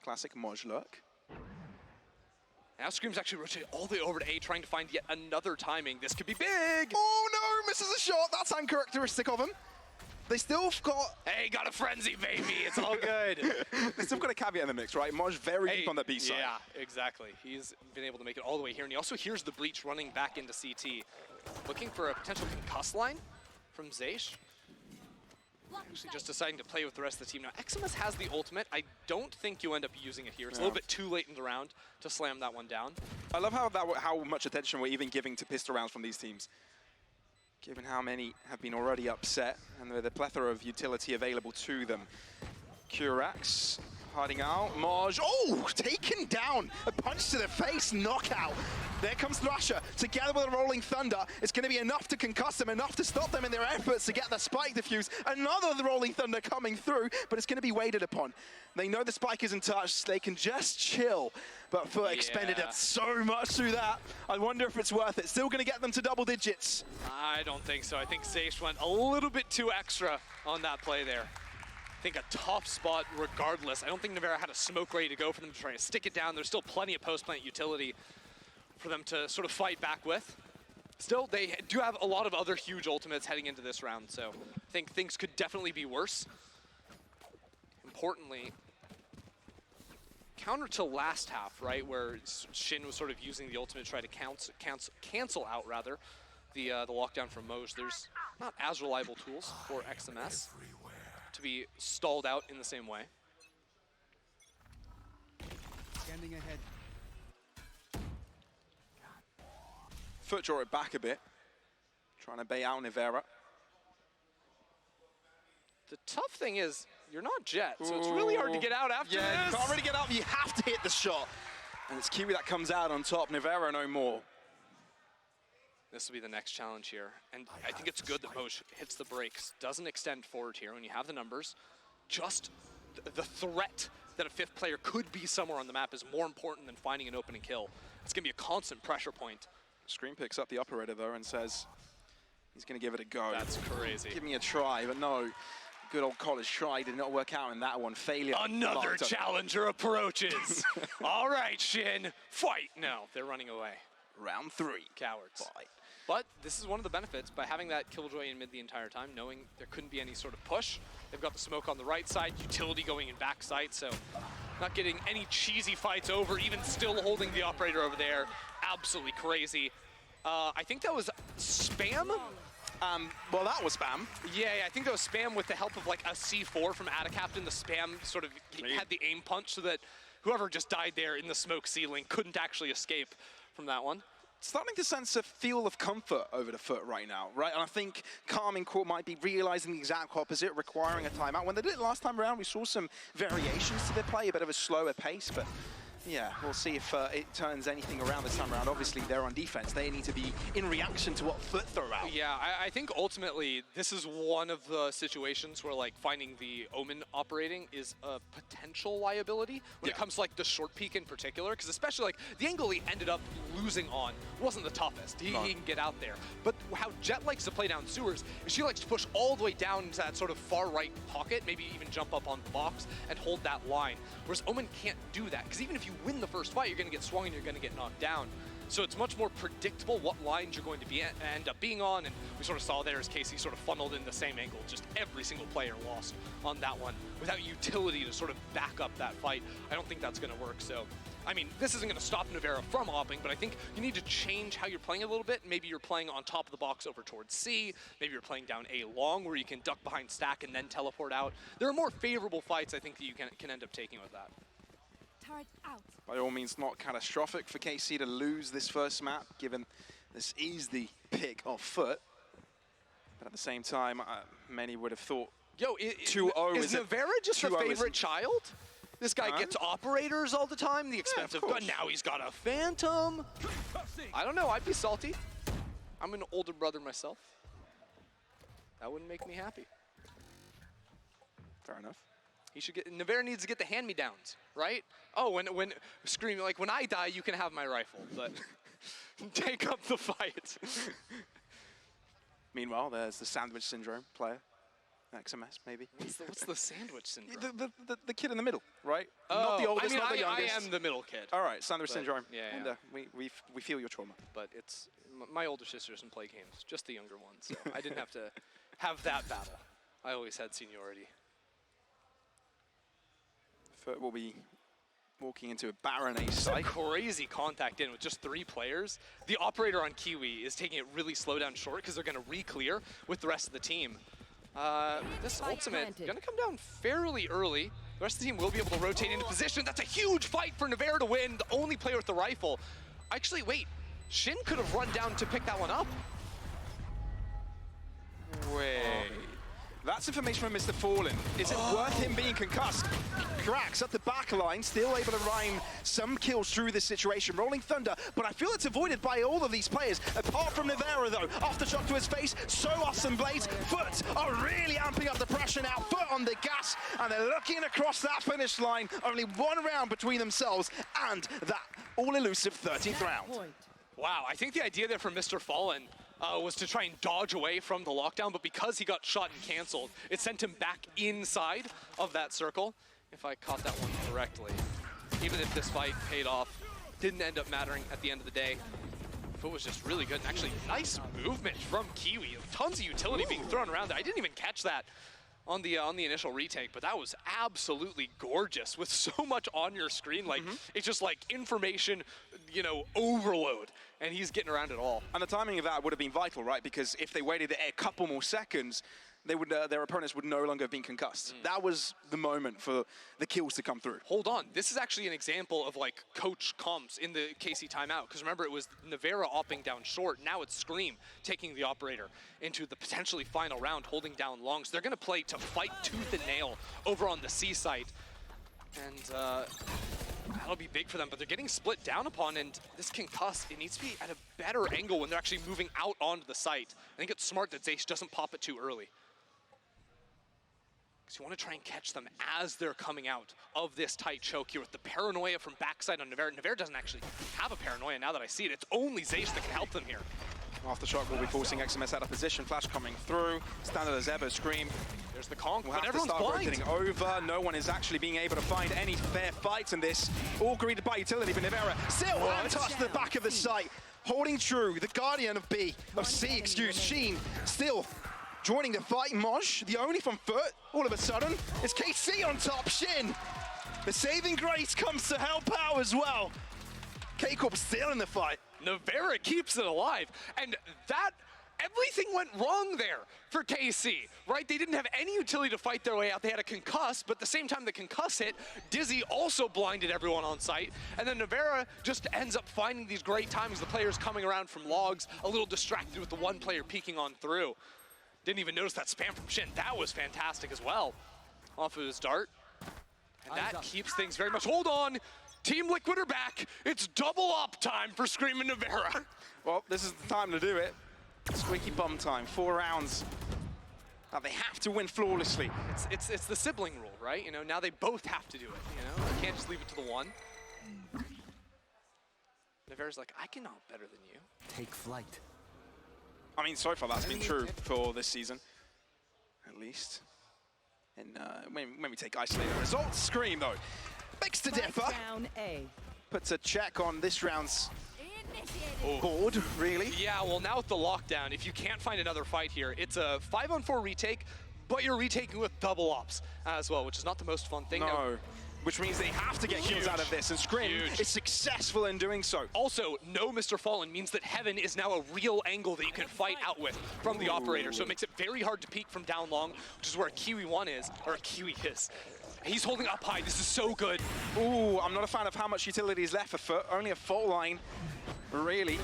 Classic Moj lurk. Now Scream's actually rotated all the way over to A, trying to find yet another timing. This could be big! Oh no, misses a shot. That's uncharacteristic of him. They still got... Hey, got a frenzy, baby. It's all good. They still got a caveat in the mix, right? Moj very deep on the B side. Yeah, exactly. He's been able to make it all the way here, and he also hears the breach running back into CT. Looking for a potential concuss line from Zaysh. Actually just deciding to play with the rest of the team. Now, XMS has the ultimate. I don't think you end up using it here. It's a little bit too late in the round to slam that one down. I love how much attention we're even giving to pistol rounds from these teams, given how many have been already upset and the plethora of utility available to them. Kurax Hiding out, Maj, oh, taken down, a punch to the face, knockout. There comes Thrasher, together with a Rolling Thunder. It's going to be enough to concuss them, enough to stop them in their efforts to get the spike defused. Another the Rolling Thunder coming through, but it's going to be waited upon. They know the spike isn't touched, they can just chill. But FUT expended so much through that. I wonder if it's worth it. Still going to get them to double digits. I don't think so. I think Seish went a little bit too extra on that play there. I think a tough spot regardless. I don't think Nevera had a smoke ready to go for them to try to stick it down. There's still plenty of post-plant utility for them to sort of fight back with. Still, they do have a lot of other huge ultimates heading into this round, so I think things could definitely be worse. Importantly, counter to last half, right, where Shin was sort of using the ultimate to try to cancel out, rather, the lockdown from Moj. There's not as reliable tools for XMS to be stalled out in the same way. Standing ahead. FUT draw it back a bit, trying to bait out Nevera. The tough thing is, you're not Jet, so it's really hard to get out after this. Yeah, you can't really get up, you have to hit the shot. And it's Kiwi that comes out on top, Nevera no more. This will be the next challenge here. And I think it's good that Moj hits the brakes, doesn't extend forward here when you have the numbers. Just the threat that a fifth player could be somewhere on the map is more important than finding an opening kill. It's gonna be a constant pressure point. Scream picks up the operator though and says he's gonna give it a go. That's crazy. Give me a try, but no. Good old college try did not work out in that one. Failure. Another challenger approaches. All right, Shin, fight. No, they're running away. Round 3. Cowards. Fight. But this is one of the benefits by having that Killjoy in mid the entire time, knowing there couldn't be any sort of push. They've got the smoke on the right side, utility going in backside, so not getting any cheesy fights over, even still holding the operator over there. Absolutely crazy. I think that was spam. Well, that was spam. Yeah, I think that was spam with the help of like a C4 from Attacaptain. The spam sort of had the aim punch so that whoever just died there in the smoke ceiling couldn't actually escape from that one. Starting to sense a feel of comfort over the FUT right now, right? And I think KARMINE CORP might be realizing the exact opposite, requiring a timeout. When they did it last time around, we saw some variations to their play, a bit of a slower pace, but yeah, we'll see if it turns anything around this time around. Obviously, they're on defense. They need to be in reaction to what FUT throw out. Yeah, I think ultimately this is one of the situations where like finding the Omen operating is a potential liability when it comes to like the short peek in particular, because especially like the angle he ended up losing on wasn't the toughest. He can get out there. But how Jet likes to play down sewers is she likes to push all the way down into that sort of far right pocket, maybe even jump up on the box and hold that line. Whereas Omen can't do that, because even if you win the first fight, you're going to get swung and you're going to get knocked down. So it's much more predictable what lines you're going to be end up being on, and we sort of saw there as KC sort of funneled in the same angle. Just every single player lost on that one without utility to sort of back up that fight. I don't think that's going to work. So, I mean, this isn't going to stop Nevera from opping, but I think you need to change how you're playing a little bit. Maybe you're playing on top of the box over towards C. Maybe you're playing down A long where you can duck behind stack and then teleport out. There are more favorable fights I think that you can end up taking with that. Turret out. By all means, not catastrophic for KC to lose this first map, given this is the pick of FUT. But at the same time, many would have thought 2-0 is Nevera just a favorite child? This guy gets operators all the time, the expensive gun. Now he's got a Phantom. I don't know, I'd be salty. I'm an older brother myself. That wouldn't make me happy. Fair enough. He should get, Nevera needs to get the hand-me-downs, right? Oh, when Scream, like when I die, you can have my rifle, but take up the fight. Meanwhile, there's the sandwich syndrome player. XMS, maybe. What's the sandwich syndrome? The kid in the middle, right? Oh, not the oldest, not the I youngest. am the middle kid. All right, sandwich syndrome. Yeah, and we feel your trauma. But it's, my older sister doesn't play games, just the younger one, so I didn't have to have that battle. I always had seniority. FUT will be walking into a Baron A site. Crazy contact in with just 3 players. The operator on Kiwi is taking it really slow down short because they're going to re-clear with the rest of the team. This ultimate going to come down fairly early. The rest of the team will be able to rotate into position. That's a huge fight for Nevera to win, the only player with the rifle. Actually, wait, Shin could have run down to pick that one up. Wait. That's information from Mr. Fallen. Is it worth him being concussed? Cracks at the back line, still able to rhyme some kills through this situation. Rolling Thunder, but I feel it's avoided by all of these players, apart from Nivera though. Aftershock to his face, so awesome Blades. FUT are really amping up the pressure now. FUT on the gas, and they're looking across that finish line. Only one round between themselves and that all-elusive 13th round. Wow, I think the idea there from Mr. Fallen was to try and dodge away from the lockdown, but because he got shot and canceled, it sent him back inside of that circle. If I caught that one correctly, even if this fight paid off, didn't end up mattering at the end of the day. FUT was just really good, and actually nice movement from Kiwi. Tons of utility being thrown around. I didn't even catch that on the initial retake, but that was absolutely gorgeous with so much on your screen. Like it's just like information, you know, overload, and he's getting around it all. And the timing of that would have been vital, right? Because if they waited a couple more seconds, they would their opponents would no longer have been concussed. That was the moment for the kills to come through. Hold on, this is actually an example of like coach comms in the KC timeout, because remember it was Nivera opping down short, now it's Scream taking the operator into the potentially final round, holding down long. So they're gonna play to fight tooth and nail over on the C site, and that'll be big for them, but they're getting split down upon, and this concuss, it needs to be at a better angle when they're actually moving out onto the site. I think it's smart that Zace doesn't pop it too early, because you want to try and catch them as they're coming out of this tight choke here with the paranoia from backside on Nivera. Nivera doesn't actually have a paranoia now that I see it. It's only Zace that can help them here. Aftershock will be forcing XMS out of position. Flash coming through. Standard as ever, Scream. There's the conk, We'll but have to everyone's start blind. rotating over. No one is actually being able to find any fair fights in this. All greeted by utility, but Nivera still untouched the back of the site. Holding true, the guardian of B, of C, excuse, Sheen, still joining the fight. Moj, the only from FUT, all of a sudden, it's KC on top. Shin, the saving grace comes to help out as well. K-Corp still in the fight. Nivera keeps it alive, and that, everything went wrong there for KC, right? They didn't have any utility to fight their way out. They had a concuss, but at the same time the concuss hit, Dizzy also blinded everyone on site, and then Nivera just ends up finding these great times. The players coming around from logs, a little distracted with the one player peeking on through. Didn't even notice that spam from Shin. That was fantastic as well. Off of his dart. And that keeps things very much, hold on! Team Liquid are back. It's double up time for Scream and Nivera. Well, this is the time to do it. Squeaky bum time, 4 rounds. Now they have to win flawlessly. It's the sibling rule, right? You know, now they both have to do it, you know? You can't just leave it to the one. Nivera's like, I can know better than you. Take flight. I mean, so far that's been true for this season, at least. And when we take isolated results, Scream though, begs to differ. Down A. Puts a check on this round's board, really. Yeah, well now with the lockdown, if you can't find another fight here, it's a 5-on-4 retake, but you're retaking with double ops as well, which is not the most fun thing. No, which means they have to get kills out of this, and Scream is successful in doing so. Also, no Mr. Fallen means that Heaven is now a real angle that you can fight out with from the operator, so it makes it very hard to peek from down long, which is where Kiwi 1 is, or Kiwi is. He's holding up high, this is so good. Ooh, I'm not a fan of how much utility is left for FUT. Only a fault line, really.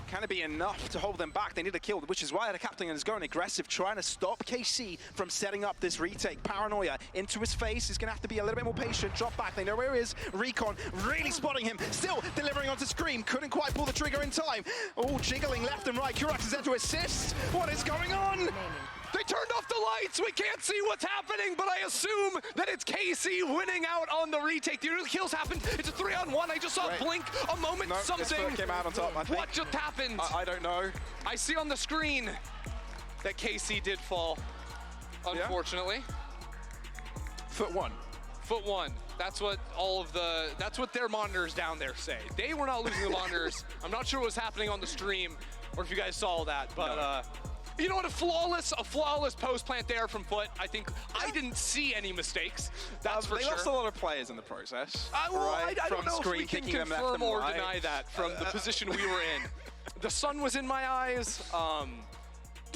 Can it be enough to hold them back? They need a kill, which is why the captain is going aggressive, trying to stop KC from setting up this retake. Paranoia into his face. He's going to have to be a little bit more patient. Drop back. They know where he is. Recon really spotting him. Still delivering onto Scream. Couldn't quite pull the trigger in time. Oh, jiggling left and right. Kurax is there to assist. What is going on? They turned off the lights, we can't see what's happening, but I assume that it's KC winning out on the retake. The early kills happened, it's a 3-on-1, I just saw Blink a moment, something. This came out on top, I think. What just happened? I don't know. I see on the screen that KC did fall, unfortunately. FUT 1. FUT 1, that's what that's what their monitors down there say. They were not losing the monitors. I'm not sure what was happening on the stream, or if you guys saw that, but no. You know what, a flawless post plant there from FUT. I think I didn't see any mistakes. That's for sure. They lost a lot of players in the process. I don't know if we can kicking them left confirm and or right. deny that from the position we were in. The sun was in my eyes,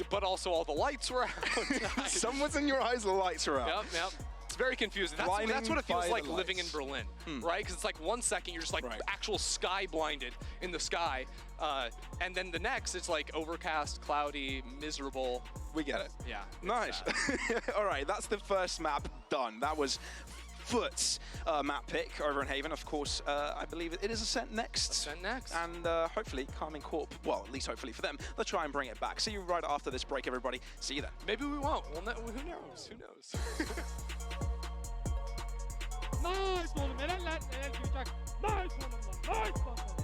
but also all the lights were out. Sun was in your eyes, the lights were out. Yep. It's very confusing. That's what it feels Blinding like by the living in lights. Berlin, right? Because it's like 1 second you're just like Right. actual sky blinded in the sky, and then the next it's like overcast, cloudy, miserable. We get it. Yeah. it's Nice. sad. All right, that's the first map done. That was FUT's map pick over in Haven. Of course, I believe it is Ascent next. Ascent next. And hopefully KARMINE Corp, well, at least hopefully for them, they'll try and bring it back. See you right after this break, everybody. See you then. Maybe we won't. Well, who knows? Who knows? Nice oğlum, helal lan, helal Gülçak. Nice oğlum lan, nice lan sana.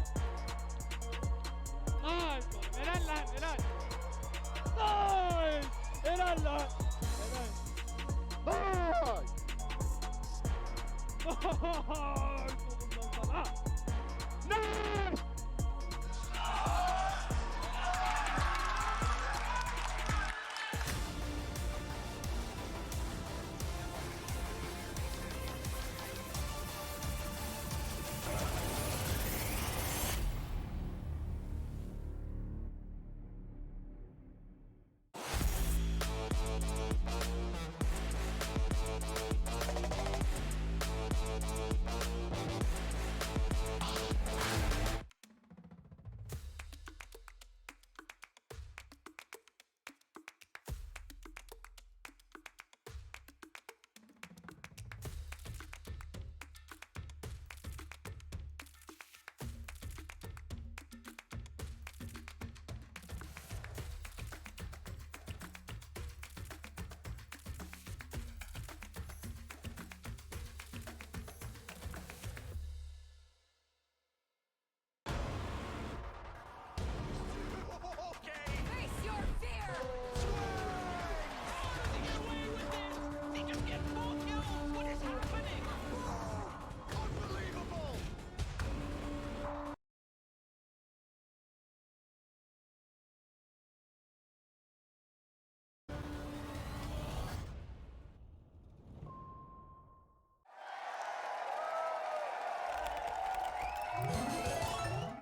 Nice oğlum, helal lan, helal. Nice, helal lan, helal. Nice. Nice oğlum lan sana. Nice. Face your fear! They just get 4 kills. What is happening? Unbelievable.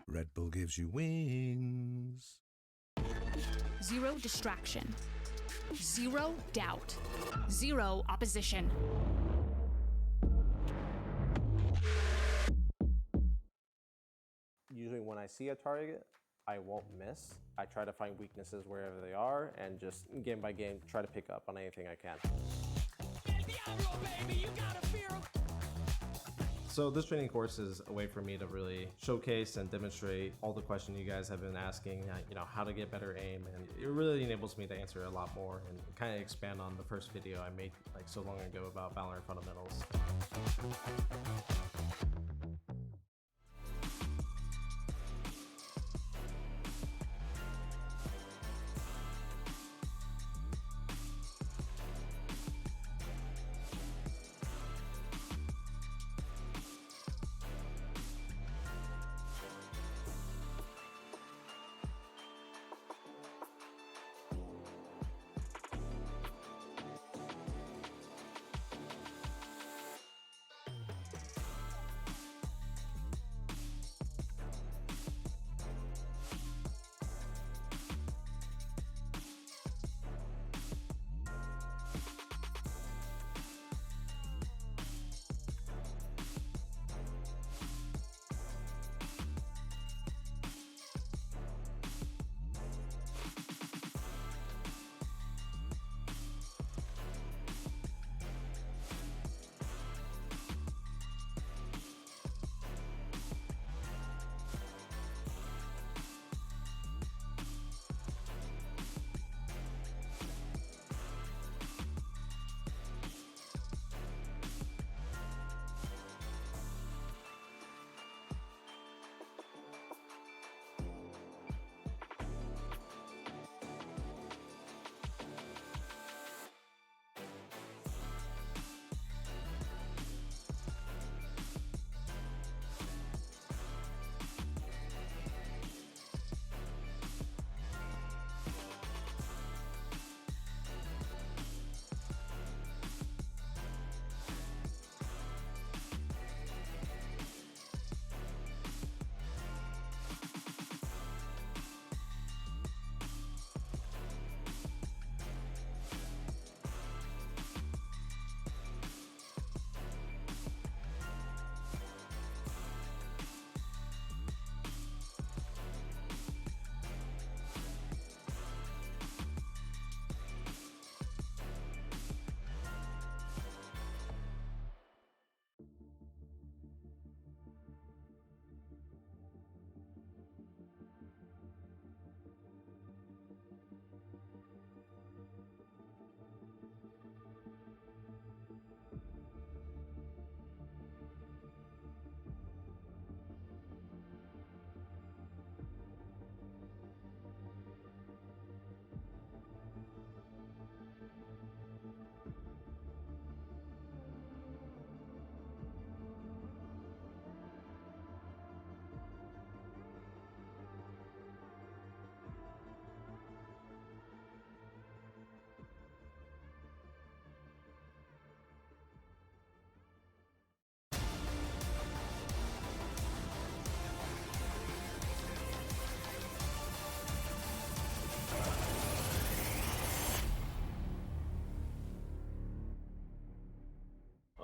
Red Bull gives you wings. Zero distraction. Zero doubt. Zero opposition. Usually when I see a target, I won't miss. I try to find weaknesses wherever they are and just game by game try to pick up on anything I can. So this training course is a way for me to really showcase and demonstrate all the questions you guys have been asking, how to get better aim, and it really enables me to answer a lot more and kind of expand on the first video I made like so long ago about Valorant fundamentals.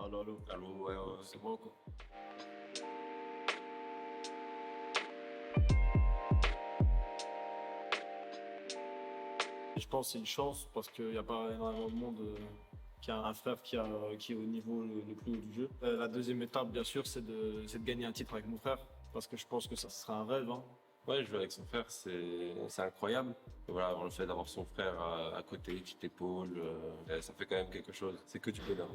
Allô, allô. Allô, ouais, C'est moi quoi. Je pense que c'est une chance parce qu'il n'y a pas énormément de monde qui a un frère qui est au niveau le plus haut du jeu. La deuxième étape, bien sûr, c'est de gagner un titre avec mon frère parce que je pense que ça sera un rêve. Hein. Ouais, jouer avec son frère, c'est incroyable. Et voilà, le fait d'avoir son frère à côté, qui t'épaule, ça fait quand même quelque chose. C'est que du bonheur.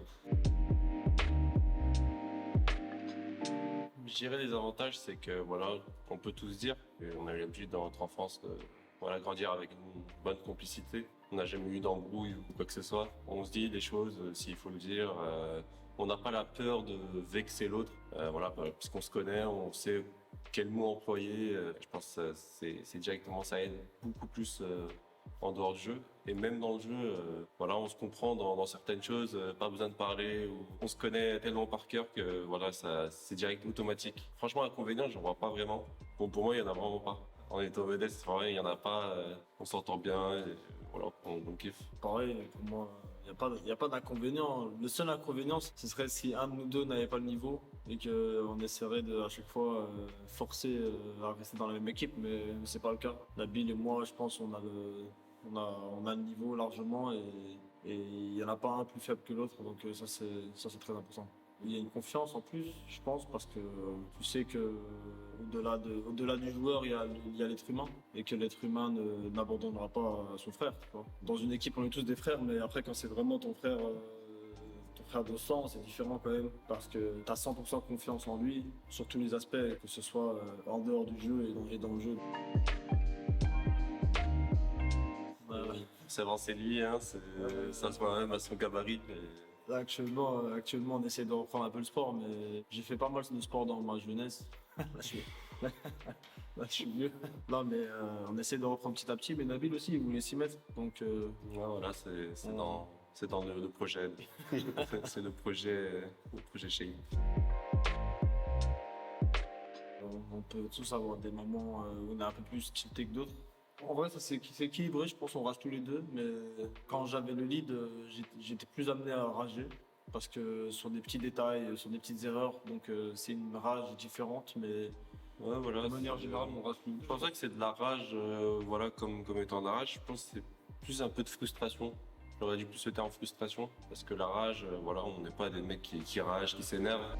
Je dirais les avantages, c'est que voilà, on peut tous dire, et on a eu l'habitude dans notre enfance de voilà, grandir avec une bonne complicité. On n'a jamais eu d'embrouille ou quoi que ce soit. On se dit des choses s'il faut le dire. On n'a pas la peur de vexer l'autre. Voilà, puisqu'on se connaît, on sait quel mot employer. Je pense que c'est directement, ça aide beaucoup plus en dehors du jeu. Et même dans le jeu, voilà, on se comprend dans certaines choses, pas besoin de parler. Ou on se connaît tellement par cœur que voilà, c'est direct automatique. Franchement, inconvénient, j'en vois pas vraiment. Bon, pour moi, il n'y en a vraiment pas. En étant vedette, c'est vrai, il n'y en a pas. On s'entend bien, et voilà, on kiffe. Pareil, pour moi, il n'y a pas d'inconvénient. Le seul inconvénient, ce serait si un de nous deux n'avait pas le niveau et qu'on essaierait à chaque fois forcer à rester dans la même équipe, mais c'est pas le cas. Nabil et moi, je pense on a le niveau largement et il n'y en a pas un plus faible que l'autre, donc ça c'est très important. Il y a une confiance en plus, je pense, parce que tu sais que au-delà du joueur, il y a l'être humain et que l'être humain n'abandonnera pas son frère. Tu vois. Dans une équipe, on est tous des frères, mais après, quand c'est vraiment ton frère de sang, c'est différent quand même, parce que tu as 100% confiance en lui sur tous les aspects, que ce soit en dehors du jeu et dans le jeu. C'est vrai, c'est lui, hein, ça se voit même à son gabarit. Là, actuellement, on essaie de reprendre un peu le sport, mais j'ai fait pas mal de sport dans ma jeunesse. Là, je suis vieux. Non, mais on essaie de reprendre petit à petit, mais Nabil aussi, il voulait s'y mettre. Donc, ouais, voilà, c'est dans le projet. C'est le projet chez lui. On peut tous avoir des moments où on est un peu plus tilté que d'autres. En vrai, ça c'est équilibré, je pense qu'on rage tous les deux, mais quand j'avais le lead, j'étais plus amené à rager, parce que sur des petits détails, sur des petites erreurs, donc c'est une rage différente, mais ouais, voilà, de manière générale, on rage plus. Je pense pas que c'est de la rage, voilà, comme étant de la rage, je pense que c'est plus un peu de frustration. J'aurais dû plus le terme frustration, parce que la rage, voilà, on n'est pas des mecs qui ragent, qui s'énervent.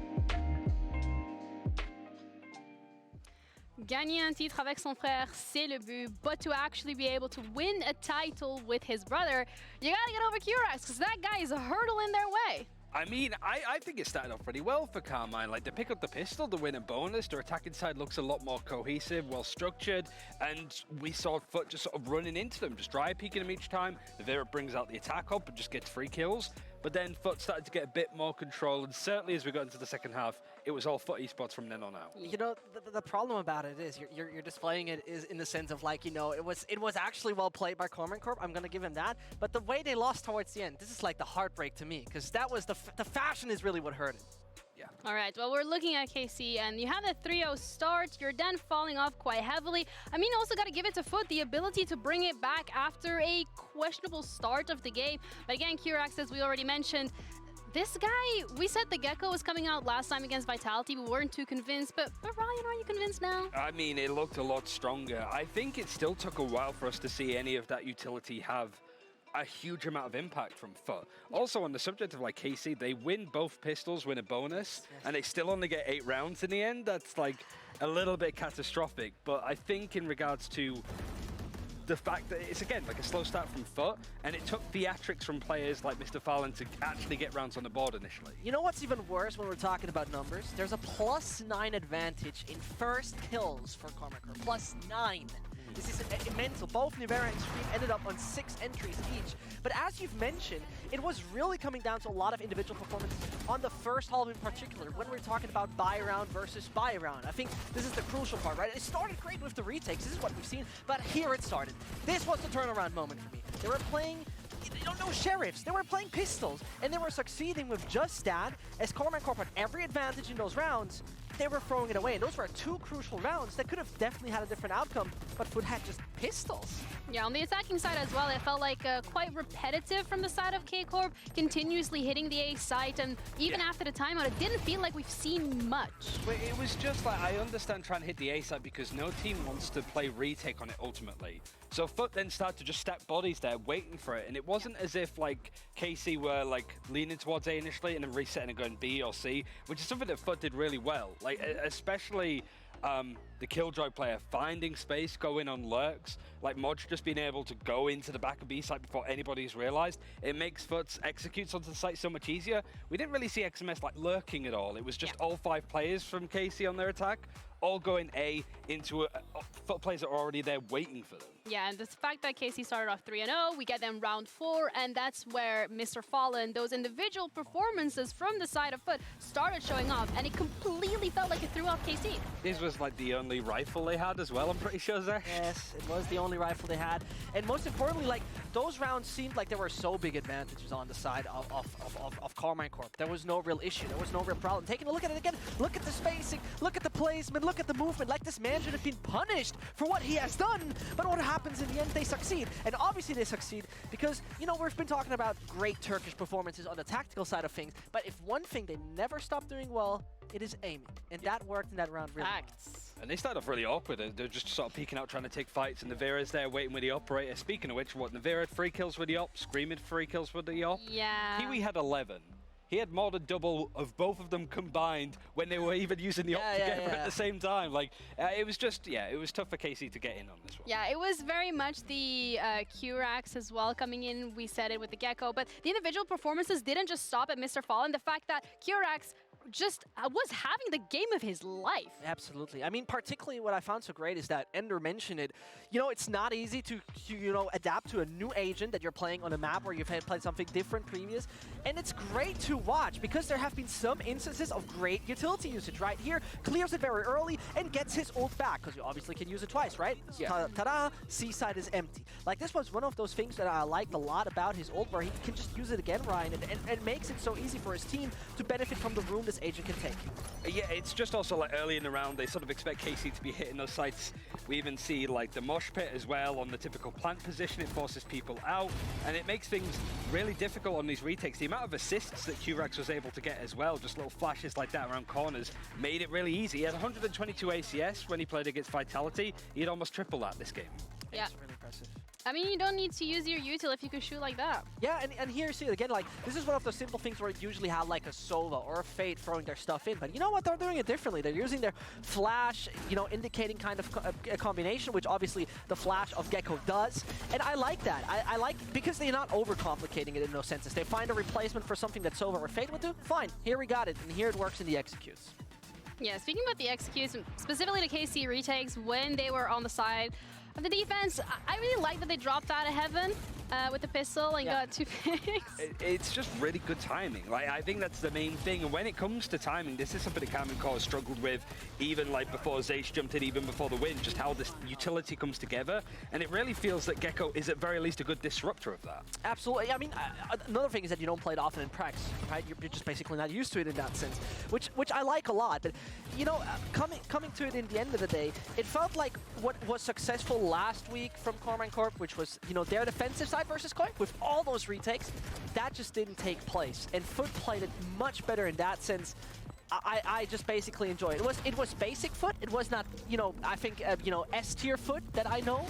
Gagner un titre avec son frère, c'est le but. But to actually be able to win a title with his brother, you gotta get over Kurax, because that guy is a hurdle in their way. I mean, I think it started off pretty well for KARMINE. Like, they pick up the pistol to win a bonus. Their attacking side looks a lot more cohesive, well-structured, and we saw FUT just sort of running into them, just dry peeking them each time. Vera brings out the attack up and just gets free kills. But then FUT started to get a bit more control, and certainly as we got into the second half, it was all FUT esports from then on out. You know, the problem about it is you're displaying it is in the sense of, like, you know, it was actually well played by Corp. I'm gonna give him that. But the way they lost towards the end, this is like the heartbreak to me, because that was the fashion is really what hurt it. Yeah. All right, well, we're looking at KC, and you have the 3-0 start. You're then falling off quite heavily. I mean, also got to give it to FUT, the ability to bring it back after a questionable start of the game. But again, Kurax, as we already mentioned, this guy, we said the Gecko was coming out last time against Vitality. We weren't too convinced, but Ryan, are you convinced now? I mean, it looked a lot stronger. I think it still took a while for us to see any of that utility have a huge amount of impact from FUT. Also, on the subject of, like, KC, they win both pistols, win a bonus, and they still only get 8 rounds in the end. That's, like, a little bit catastrophic. But I think in regards to the fact that it's, again, like a slow start from FUT, and it took theatrics from players like Mr. Fallon to actually get rounds on the board initially. You know what's even worse when we're talking about numbers? There's a +9 advantage in first kills for Corp. +9. This is immense. Both Nivera and Stream ended up on 6 entries each. But as you've mentioned, it was really coming down to a lot of individual performance on the first half in particular, when we're talking about buy round versus buy round. I think this is the crucial part, right? It started great with the retakes. This is what we've seen. But here it started. This was the turnaround moment for me. They were playing, they don't know sheriffs. They were playing pistols. And they were succeeding with just that, as Corp had every advantage in those rounds. they were throwing it away. And those were 2 crucial rounds that could have definitely had a different outcome, but FUT had just pistols. Yeah, on the attacking side as well, it felt like quite repetitive from the side of K-Corp, continuously hitting the A site, and even after the timeout, it didn't feel like we've seen much. But it was just like, I understand trying to hit the A side because no team wants to play retake on it ultimately. So FUT then started to just stack bodies there, waiting for it, and it wasn't as if like KC were like leaning towards A initially and then resetting and going B or C, which is something that FUT did really well. Like especially the Killjoy player finding space, going on lurks, like Modge just being able to go into the back of B site before anybody's realized. It makes FUT's executes onto the site so much easier. We didn't really see XMS like lurking at all. It was just all 5 players from KC on their attack, all going A into FUT players that are already there waiting for them. Yeah, and the fact that KC started off 3-0, we get them round 4, and that's where Mr. Fallen, those individual performances from the side of FUT started showing off, and it completely felt like it threw off KC. This was like the only rifle they had as well, I'm pretty sure, Zach. Yes, it was the only rifle they had. And most importantly, like, those rounds seemed like there were so big advantages on the side of KARMINE Corp. There was no real issue. There was no real problem. Taking a look at it again, look at the spacing, look at the placement, look at the movement. Like, this man should have been punished for what he has done. But what happens in the end? They succeed. And obviously they succeed because, you know, we've been talking about great Turkish performances on the tactical side of things. But if one thing they never stop doing well, it is aiming. And that worked in that round really well. And they started off really awkward. They're just sort of peeking out, trying to take fights, and Navira's there waiting with the operator. Speaking of which, Navira had 3 kills with the op, Scream had 3 kills with the op. Yeah. Kiwi had 11. He had more than double of both of them combined when they were even using the op together at the same time. Like, it was just, it was tough for KC to get in on this one. Yeah, it was very much the Q-Rax as well coming in. We said it with the Gecko, but the individual performances didn't just stop at Mr. Fallen. The fact that Q-Rax just was having the game of his life. Absolutely. I mean, particularly what I found so great is that Ender mentioned it. You know, it's not easy to you know, adapt to a new agent that you're playing on a map where you've had played something different previous. And it's great to watch because there have been some instances of great utility usage. Right here, clears it very early and gets his ult back because you obviously can use it twice, right? Yeah. Ta-da, C side is empty. Like, this was one of those things that I liked a lot about his ult, where he can just use it again, Ryan, and makes it so easy for his team to benefit from the room this agent can take. Yeah, it's just also like early in the round, they sort of expect KC to be hitting those sites. We even see like the mosh pit as well on the typical plant position. It forces people out, and it makes things really difficult on these retakes. The amount of assists that Q-Rax was able to get as well, just little flashes like that around corners, made it really easy. He had 122 ACS when he played against Vitality. He had almost triple that this game. Yeah. It's really impressive. I mean, you don't need to use your util if you can shoot like that. Yeah, and here you see it again, like, this is one of those simple things where you usually have like a Sova or a Fate throwing their stuff in, but you know what, they're doing it differently. They're using their flash, you know, indicating kind of a combination, which obviously the flash of Gecko does, and I like that. I like, because they're not overcomplicating it in no senses. They find a replacement for something that Sova or Fate would do, fine, here we got it, and here it works in the executes. Yeah, speaking about the executes, specifically the KC retakes, when they were on the side of the defense, I really like that they dropped out of heaven with the pistol and got 2 picks. It's just really good timing. Like, I think that's the main thing. And when it comes to timing, this is something that KARMINE Corp has struggled with, even like before Zace jumped in, even before the win, just how this utility comes together. And it really feels that Gecko is at very least a good disruptor of that. Absolutely. I mean, another thing is that you don't play it often in Prax, right? You're just basically not used to it in that sense, which I like a lot. But, you know, coming to it in the end of the day, it felt like what was successful last week from KARMINE Corp, which was, you know, their defensive side versus KOI, with all those retakes, that just didn't take place. And FUT played it much better in that sense. I just basically enjoyed it. It was basic FUT. It was not, you know, I think, you know, S-tier FUT that I know,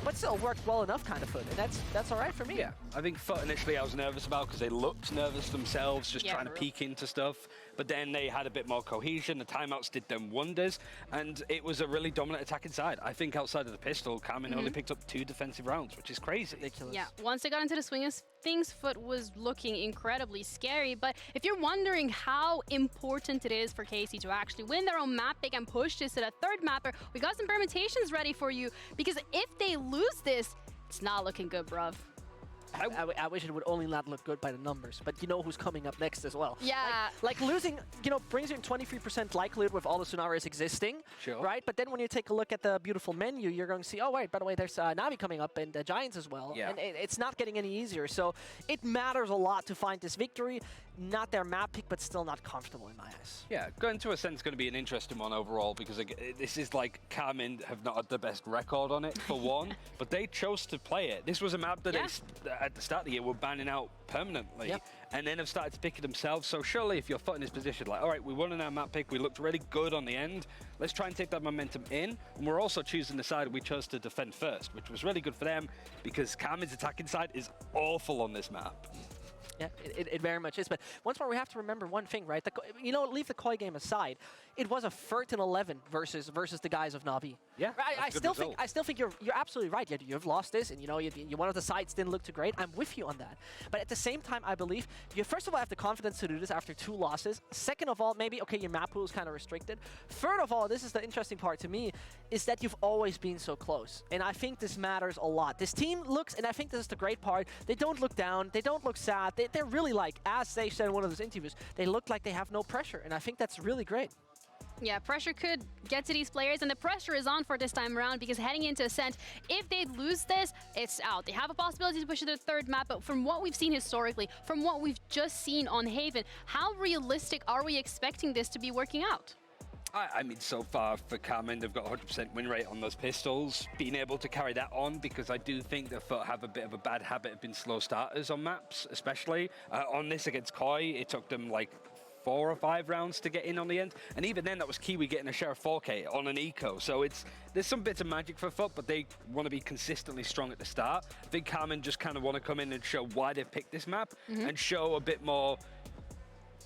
but still worked well enough kind of FUT, and that's all right for me. Yeah, I think FUT initially I was nervous about because they looked nervous themselves, just trying to peek into stuff. But then they had a bit more cohesion. The timeouts did them wonders, and it was a really dominant attacking side. I think outside of the pistol, KARMINE only picked up 2 defensive rounds, which is crazy. Ridiculous. Yeah, once they got into the swing of things, FUT was looking incredibly scary. But if you're wondering how important it is for KC to actually win their own map, they can push this to the 3rd mapper. We got some permutations ready for you, because if they lose this, it's not looking good, bruv. I wish it would only not look good by the numbers, but you know who's coming up next as well. Yeah. Like losing, brings you in 23% likelihood with all the scenarios existing, right? But then when you take a look at the beautiful menu, you're going to see, oh wait, by the way, there's Navi coming up and the Giants as well, and it's not getting any easier. So it matters a lot to find this victory. Not their map pick, but still not comfortable in my eyes. Yeah, going to Ascent's going to be an interesting one overall because this is like KARMINE have not had the best record on it for one, but they chose to play it. This was a map that they, at the start of the year, were banning out permanently, and then have started to pick it themselves. So surely if you're FUT in this position, like, all right, we won in our map pick, we looked really good on the end, let's try and take that momentum in. And we're also choosing the side we chose to defend first, which was really good for them because KARMINE's attacking side is awful on this map. Yeah, it very much is. But once more, we have to remember one thing, right? Leave the Koi game aside. It was a 13-11 versus the guys of Na'Vi. Yeah, I still think you're absolutely right. You've lost this, and one of the sides didn't look too great. I'm with you on that. But at the same time, I believe you first of all have the confidence to do this after 2 losses. Second of all, maybe your map pool is kind of restricted. Third of all, this is the interesting part to me, is that you've always been so close, and I think this matters a lot. This team looks, and I think this is the great part. They don't look down. They don't look sad. They're really like, as they said in one of those interviews, they look like they have no pressure, and I think that's really great. Yeah, pressure could get to these players, and the pressure is on for this time around because heading into Ascent, if they lose this, it's out. They have a possibility to push to the 3rd map, but from what we've seen historically, from what we've just seen on Haven, how realistic are we expecting this to be working out? I mean, so far for KARMINE, they've got 100% win rate on those pistols. Being able to carry that on, because I do think that FUT have a bit of a bad habit of being slow starters on maps, especially. On this against Koi, it took them like 4 or 5 rounds to get in on the end. And even then, that was Kiwi getting a share of 4K on an eco. So there's some bits of magic for FUT, but they want to be consistently strong at the start. I think KARMINE just kind of want to come in and show why they've picked this map and show a bit more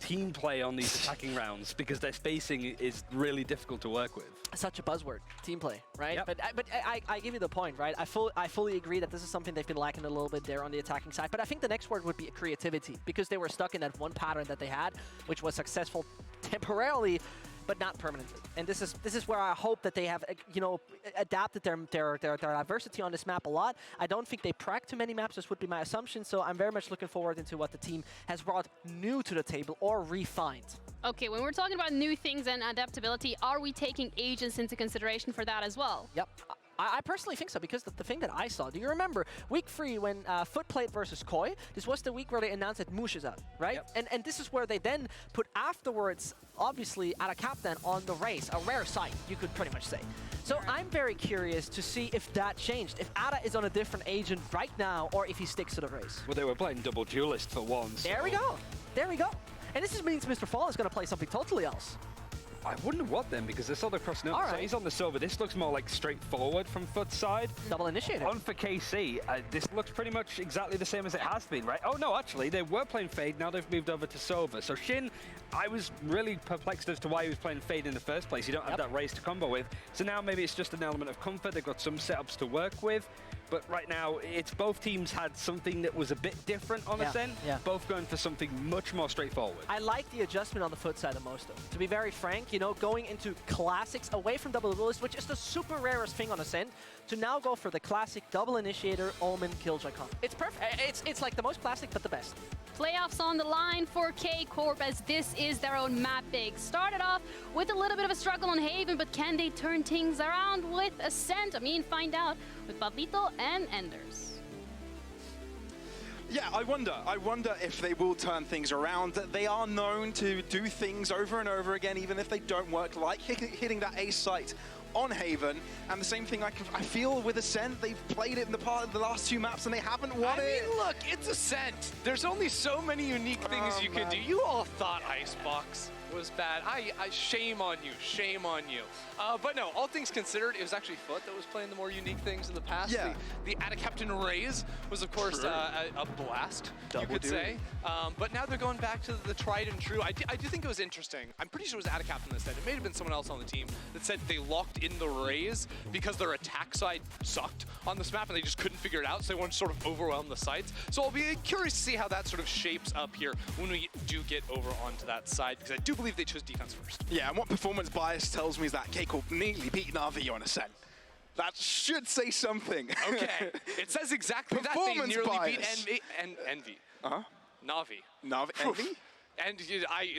team play on these attacking rounds because their spacing is really difficult to work with. Such a buzzword, team play, right? Yep. But I give you the point, right? I fully agree that this is something they've been lacking a little bit there on the attacking side. But I think the next word would be creativity because they were stuck in that one pattern that they had, which was successful temporarily, but not permanently. And this is where I hope that they have, adapted their diversity on this map a lot. I don't think they prac too many maps, this would be my assumption, so I'm very much looking forward into what the team has brought new to the table or refined. Okay, when we're talking about new things and adaptability, are we taking agents into consideration for that as well? Yep. I personally think so, because the thing that I saw, do you remember week 3 when FUT played versus Koi? This was the week where they announced that Moosh is out, right? Yep. And this is where they then put afterwards, obviously, Ada Captain on the race, a rare sight, you could pretty much say. So I'm very curious to see if that changed, if Ada is on a different agent right now, or if he sticks to the race. Well, they were playing double duelist for once. There we go. There we go. And this just means Mr. Fall is going to play something totally else. I wonder what then, because there's other cross notes. All right. So he's on the silver. This looks more like straightforward from FUT's side. Double initiator. On for KC, this looks pretty much exactly the same as it has been, right? Oh no, actually, they were playing Fade. Now they've moved over to Silver. So Shin, I was really perplexed as to why he was playing Fade in the first place. You don't have that race to combo with. So now maybe it's just an element of comfort. They've got some setups to work with. But right now, it's both teams had something that was a bit different on Ascent. Both going for something much more straightforward. I like the adjustment on the FUT side the most, though. To be very frank, going into classics away from double duelist, which is the super rarest thing on Ascent, to now go for the classic double initiator, Omen, Killjoy comp. It's perfect. It's like the most classic, but the best. Playoffs on the line for K-Corp as this is their own map pick. Started off with a little bit of a struggle on Haven, but can they turn things around with Ascent? I mean, find out with Pablito and Enders. Yeah, I wonder if they will turn things around. They are known to do things over and over again, even if they don't work, like hitting that ace site on Haven. And the same thing I feel with Ascent, they've played it in the last 2 maps and they haven't won it. I mean, look, it's Ascent. There's only so many unique things you can do. You all thought Icebox was bad. I shame on you, shame on you. But no, all things considered, it was actually FUT that was playing the more unique things in the past. Yeah. The Ada Captain Raise was, of course, a blast, you could say. But now they're going back to the tried and true. I do think it was interesting. I'm pretty sure it was Ada Captain that said, it may have been someone else on the team that said they locked in the Raise because their attack side sucked on this map and they just couldn't figure it out, so they wanted to sort of overwhelm the sites. So I'll be curious to see how that sort of shapes up here when we do get over onto that side, because I do believe they chose defense first. Yeah, and what performance bias tells me is that K-Corp neatly beat Na'Vi on Ascent. That should say something. Okay, it says exactly that. They Performance nearly bias. beat Envy. Uh-huh. Navi. Envy? And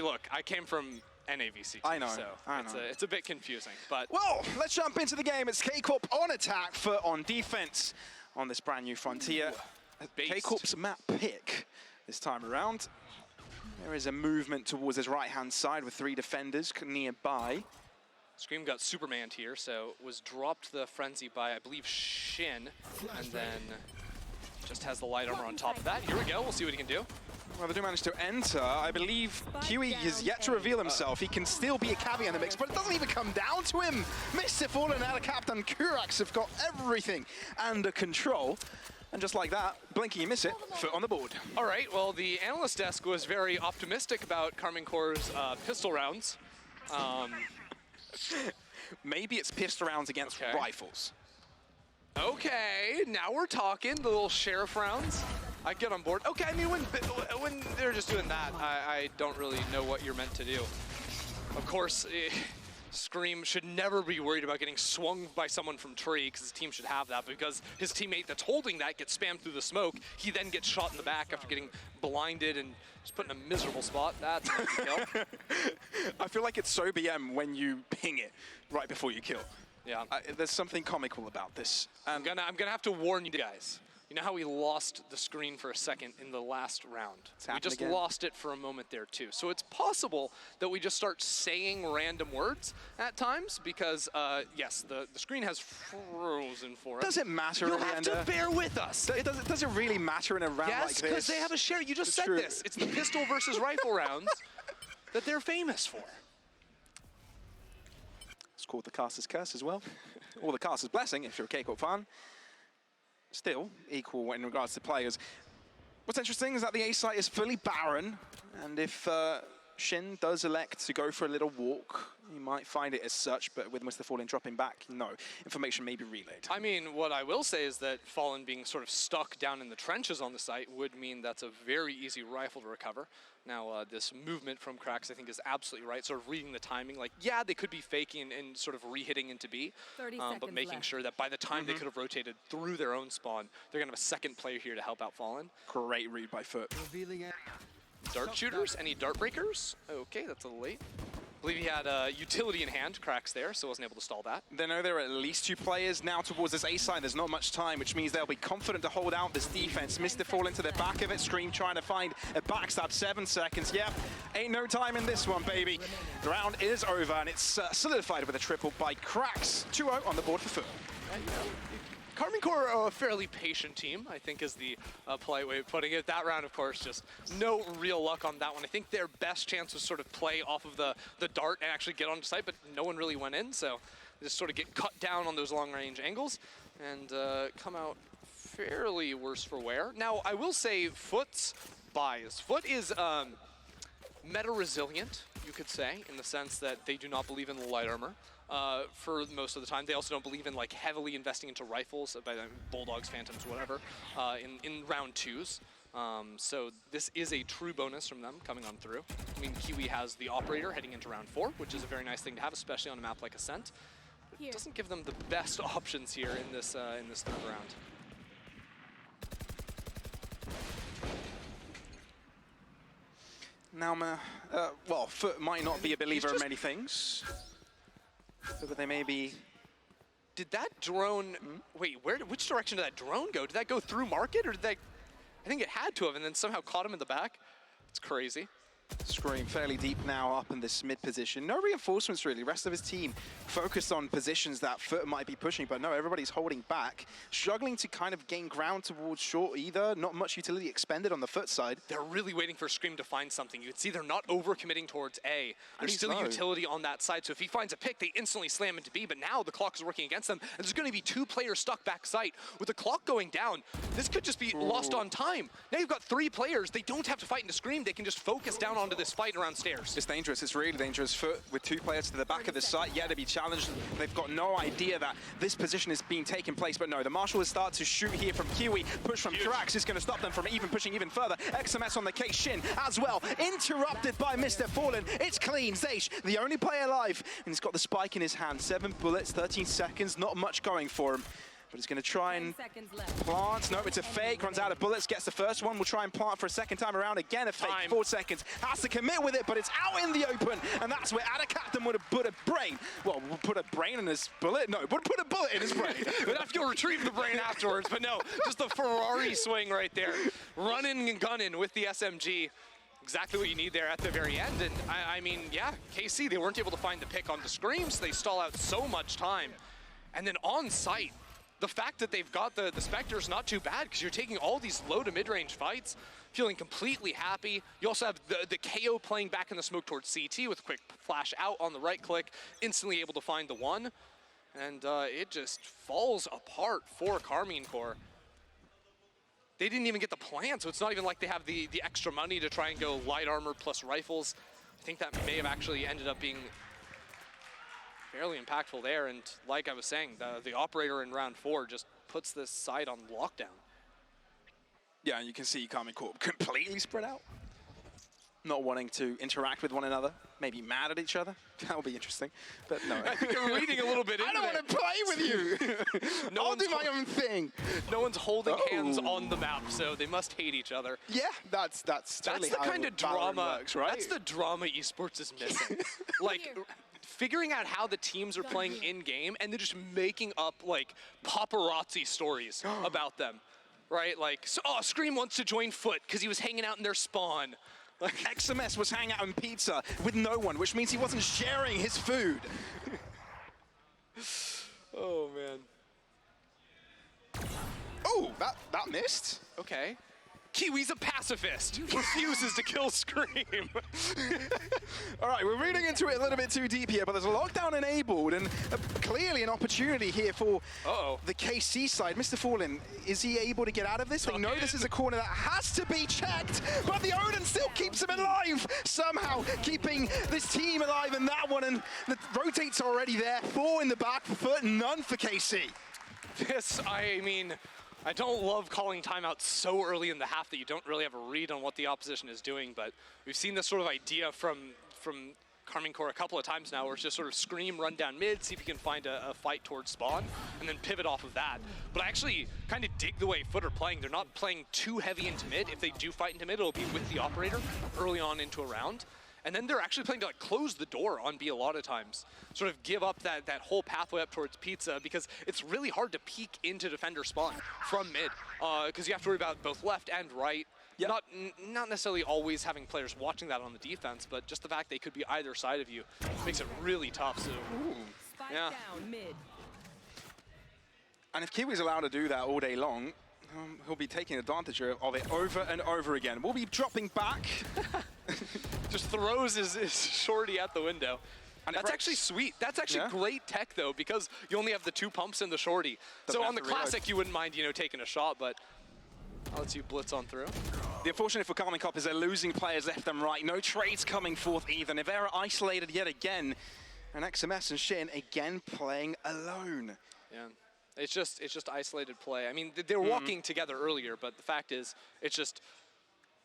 look, I came from NAVCT, I know. so I know. it's a bit confusing. But Well, let's jump into the game. It's K-Corp on attack, FUT on defense on this brand new frontier. Based. K-Corp's map pick this time around. There is a movement towards his right-hand side with 3 defenders nearby. Scream got Superman'd here, so was dropped the Frenzy by, I believe, Shin, and then just has the light armor on top of that. Here we go, we'll see what he can do. Well, they do manage to enter. I believe Kiwi is yet to reveal himself. He can still be a caveat in the mix, but it doesn't even come down to him. Mr. Fallen out of Captain Kurax have got everything under control. And just like that, blinking, you miss it, FUT on the board. All right, well, the analyst desk was very optimistic about KARMINE Corps' pistol rounds. Maybe it's pistol rounds against rifles. Okay, now we're talking, the little sheriff rounds. I get on board. Okay, I mean, when they're just doing that, I don't really know what you're meant to do. Of course, Scream should never be worried about getting swung by someone from tree, because his team should have that, because his teammate that's holding that gets spammed through the smoke. He then gets shot in the back after getting blinded and just put in a miserable spot. That's a nice kill. I feel like it's so BM when you ping it right before you kill. Yeah. There's something comical about this. I'm gonna have to warn you guys. You know how we lost the screen for a second in the last round? We just lost it for a moment there too. So it's possible that we just start saying random words at times because, yes, the screen has frozen for us. Does it matter? You'll have to bear with us. Does it really matter in a round like this? Yes, because they have a share. You just said this. It's the pistol versus rifle rounds that they're famous for. It's called the caster's curse as well. Or the caster's blessing if you're a K-Corp fan. Still equal in regards to players. What's interesting is that the A site is fully barren, and if Shin does elect to go for a little walk, you might find it as such, but with Mr. Fallen dropping back, no, information may be relayed. I mean, what I will say is that Fallen being sort of stuck down in the trenches on the site would mean that's a very easy rifle to recover. Now, this movement from Krax, I think, is absolutely right, sort of reading the timing. Like, yeah, they could be faking and sort of re-hitting into B, but making sure that by the time they could have rotated through their own spawn, they're going to have a second player here to help out Fallen. Great read by FUT. Dart shooters? Any dart breakers? Okay, that's a little late. I believe he had utility in hand, Krax there, so wasn't able to stall that. They know there are at least 2 players now towards this A side. There's not much time, which means they'll be confident to hold out this defense. Mr. Fall into the back of it. Scream trying to find a backstab. 7 seconds. Yep, ain't no time in this one, baby. The round is over, and it's solidified with a triple by Krax. 2-0 on the board for FUT. KARMINE Corps are a fairly patient team, I think is the polite way of putting it. That round, of course, just no real luck on that one. I think their best chance was sort of play off of the dart and actually get onto site, but no one really went in, so they just sort of get cut down on those long-range angles and come out fairly worse for wear. Now, I will say FUT's bias. FUT is meta-resilient, you could say, in the sense that they do not believe in the light armor. For most of the time. They also don't believe in like heavily investing into rifles, by the Bulldogs, Phantoms, whatever, in round 2s. So this is a true bonus from them coming on through. I mean, Kiwi has the Operator heading into round 4, which is a very nice thing to have, especially on a map like Ascent. But it doesn't give them the best options here in this third round. Now, well, FUT might not be a believer in many things. But they may be... Did that drone... Wait, which direction did that drone go? Did that go through market, or did that... I think it had to have, and then somehow caught him in the back. It's crazy. Scream fairly deep now up in this mid position. No reinforcements really. Rest of his team focused on positions that FUT might be pushing, but no, everybody's holding back. Struggling to kind of gain ground towards short either. Not much utility expended on the FUT side. They're really waiting for Scream to find something. You can see they're not over-committing towards A. There's still utility on that side, so if he finds a pick, they instantly slam into B, but now the clock is working against them, and there's going to be 2 players stuck back site. With the clock going down, this could just be lost on time. Now you've got 3 players. They don't have to fight into Scream. They can just focus down onto this fight around stairs. It's dangerous. It's really dangerous. FUT with 2 players to the back of the site, yet to be challenged. They've got no idea that this position is being taken place, but no, the Marshal has started to shoot here from Kiwi. Push from Thrax is going to stop them from even pushing even further. XMS on the K Shin as well. Interrupted by Mr. Fallen. It's clean. Zeish, the only player alive, and he's got the spike in his hand. 7 bullets, 13 seconds, not much going for him. But he's going to try and plant. No, it's a fake. Runs out of bullets. Gets the first one. Will try and plant for a second time around. Again, a fake. 4 seconds. Has to commit with it, but it's out in the open. And that's where Adacaptain would have put a brain. Well, would put a brain in his bullet? No, would put a bullet in his brain. We'd have to go retrieve the brain afterwards. But no, just the Ferrari swing right there. Running and gunning with the SMG. Exactly what you need there at the very end. And I mean, yeah, KC, they weren't able to find the pick on the screams. They stall out so much time. And then on site, the fact that they've got the Spectre's not too bad because you're taking all these low to mid-range fights, feeling completely happy. You also have the KO playing back in the smoke towards CT with a quick flash out on the right click, instantly able to find the one. And it just falls apart for KARMINE Corp. They didn't even get the plan, so it's not even like they have the extra money to try and go light armor plus rifles. I think that may have actually ended up being fairly impactful there, and like I was saying, the operator in round 4 just puts this side on lockdown. Yeah, and you can see KARMINE Corp completely spread out. Not wanting to interact with one another, maybe mad at each other. That would be interesting, but no. I think you're reading a little bit into I don't want to play with you. I'll do my own thing. No one's holding hands on the map, so they must hate each other. Yeah, that's totally the how kind of VALORANT drama, works, right? That's the drama esports is missing. Like, figuring out how the teams are playing in-game and then just making up, like, paparazzi stories about them, right? Like, so, oh, Scream wants to join FUT because he was hanging out in their spawn. Like, XMS was hanging out in pizza with no one, which means he wasn't sharing his food. Oh, man. Oh, that missed. Okay. Kiwi's a pacifist, refuses to kill Scream. All right, we're reading into it a little bit too deep here, but there's a lockdown enabled and clearly an opportunity here for the KC side. Mr. Fallen, is he able to get out of this? They know this is a corner that has to be checked, but the Odin still keeps him alive, somehow keeping this team alive in that one, and the rotates already there. 4 in the back for FUT, none for KC. This, I mean, I don't love calling timeouts so early in the half that you don't really have a read on what the opposition is doing, but we've seen this sort of idea from KARMINE Corp a couple of times now, where it's just sort of scream, run down mid, see if you can find a fight towards spawn, and then pivot off of that. But I actually kind of dig the way FUT are playing. They're not playing too heavy into mid. If they do fight into mid, it'll be with the operator early on into a round. And then they're actually playing to, like, close the door on B a lot of times. Sort of give up that whole pathway up towards pizza, because it's really hard to peek into defender spawn from mid, because you have to worry about both left and right. Yep. Not necessarily always having players watching that on the defense, but just the fact they could be either side of you makes it really tough. So, yeah. Down mid. And if Kiwi's allowed to do that all day long, he'll be taking advantage of it over and over again. We'll be dropping back. Just throws his shorty at the window. And that's actually sweet. That's actually great tech, though, because you only have the 2 pumps and the shorty. So on the classic, you wouldn't mind, taking a shot, but that lets you blitz on through. The unfortunate for KARMINE Corp is they're losing players left and right. No trades coming forth either. Nivera isolated yet again. And XMS and Shin again playing alone. Yeah. It's just isolated play. I mean, they were walking together earlier, but the fact is, it's just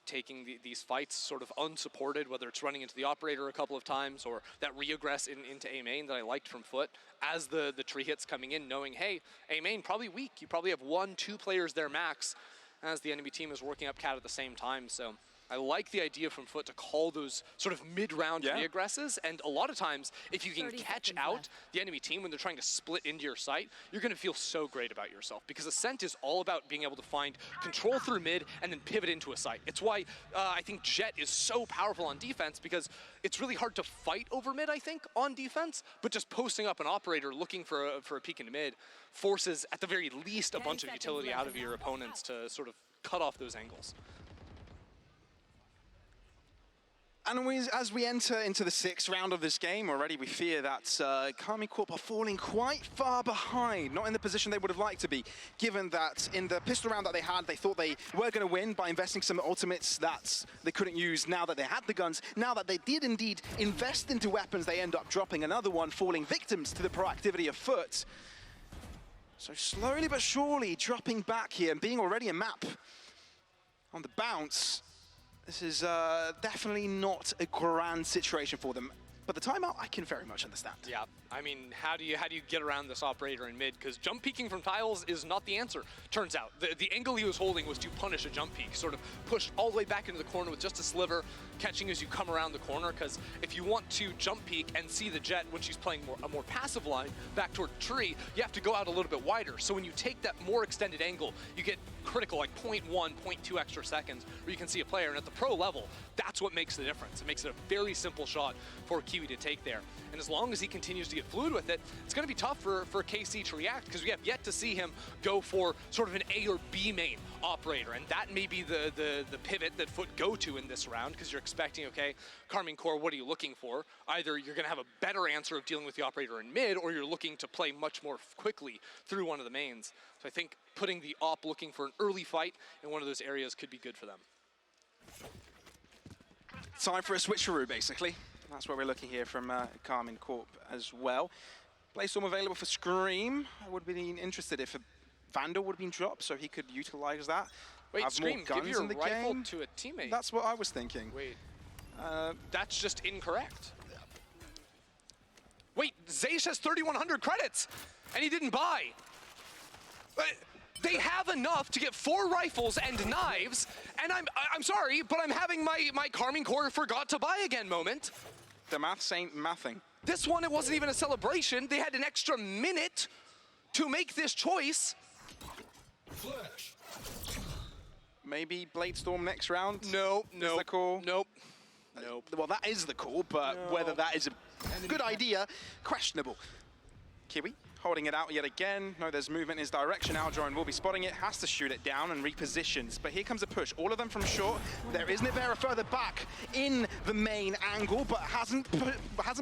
taking these fights sort of unsupported, whether it's running into the operator a couple of times or that re-aggress into A main that I liked from FUT as the tree hits coming in, knowing, hey, A main probably weak. You probably have 1-2 players there max as the enemy team is working up cat at the same time. So I like the idea from FUT to call those sort of mid-round re-aggresses, and a lot of times, if you can catch out the enemy team when they're trying to split into your site, you're going to feel so great about yourself, because Ascent is all about being able to find control through mid and then pivot into a site. It's why I think Jett is so powerful on defense, because it's really hard to fight over mid, I think, on defense, but just posting up an operator looking for a peek into mid forces, at the very least, a bunch of utility out of your opponents to sort of cut off those angles. And as we enter into the 6th round of this game, already we fear that KARMINE Corp are falling quite far behind, not in the position they would have liked to be, given that in the pistol round that they had, they thought they were going to win by investing some ultimates that they couldn't use now that they had the guns. Now that they did indeed invest into weapons, they end up dropping another one, falling victims to the proactivity of FUT. So slowly but surely dropping back here and being already a map on the bounce. This is definitely not a grand situation for them. But the timeout, I can very much understand. Yeah, I mean, how do you get around this operator in mid? Because jump peeking from tiles is not the answer, turns out. The angle he was holding was to punish a jump peek, sort of pushed all the way back into the corner with just a sliver, catching as you come around the corner, because if you want to jump peek and see the Jet when she's playing a more passive line back toward the tree, you have to go out a little bit wider. So when you take that more extended angle, you get critical, like 0.1, 0.2 extra seconds, where you can see a player. And at the pro level, that's what makes the difference. It makes it a very simple shot for Kiwi to take there. And as long as he continues to get fluid with it, it's going to be tough for KC to react, because we have yet to see him go for sort of an A or B main operator. And that may be the pivot that FUT go to in this round, because you're expecting, okay, KARMINE Core, what are you looking for? Either you're going to have a better answer of dealing with the operator in mid, or you're looking to play much more quickly through one of the mains. So I think putting the op looking for an early fight in one of those areas could be good for them. Time for a switcheroo, basically. That's what we're looking here from KARMINE Corp as well. Playstorm available for Scream. I would have been interested if a Vandal would have been dropped, so he could utilize that. Wait, Scream, more guns give your in the rifle game. to a teammate. That's what I was thinking. Wait, that's just incorrect. Wait, Zaysh has 3,100 credits, and he didn't buy. They have enough to get 4 rifles and knives, and I'm sorry, but I'm having my KARMINE Core forgot to buy again moment. The maths ain't mathing. This one, it wasn't even a celebration. They had an extra minute to make this choice. Maybe Bladestorm next round? No, Is the call? Nope. Nope. Well, that is the call, but whether that is a good idea, questionable. Kiwi holding it out yet again. No, there's movement in his direction. Aljorin will be spotting it, has to shoot it down and repositions. But here comes a push. All of them from short. There is Nivera further back in the main angle, but hasn't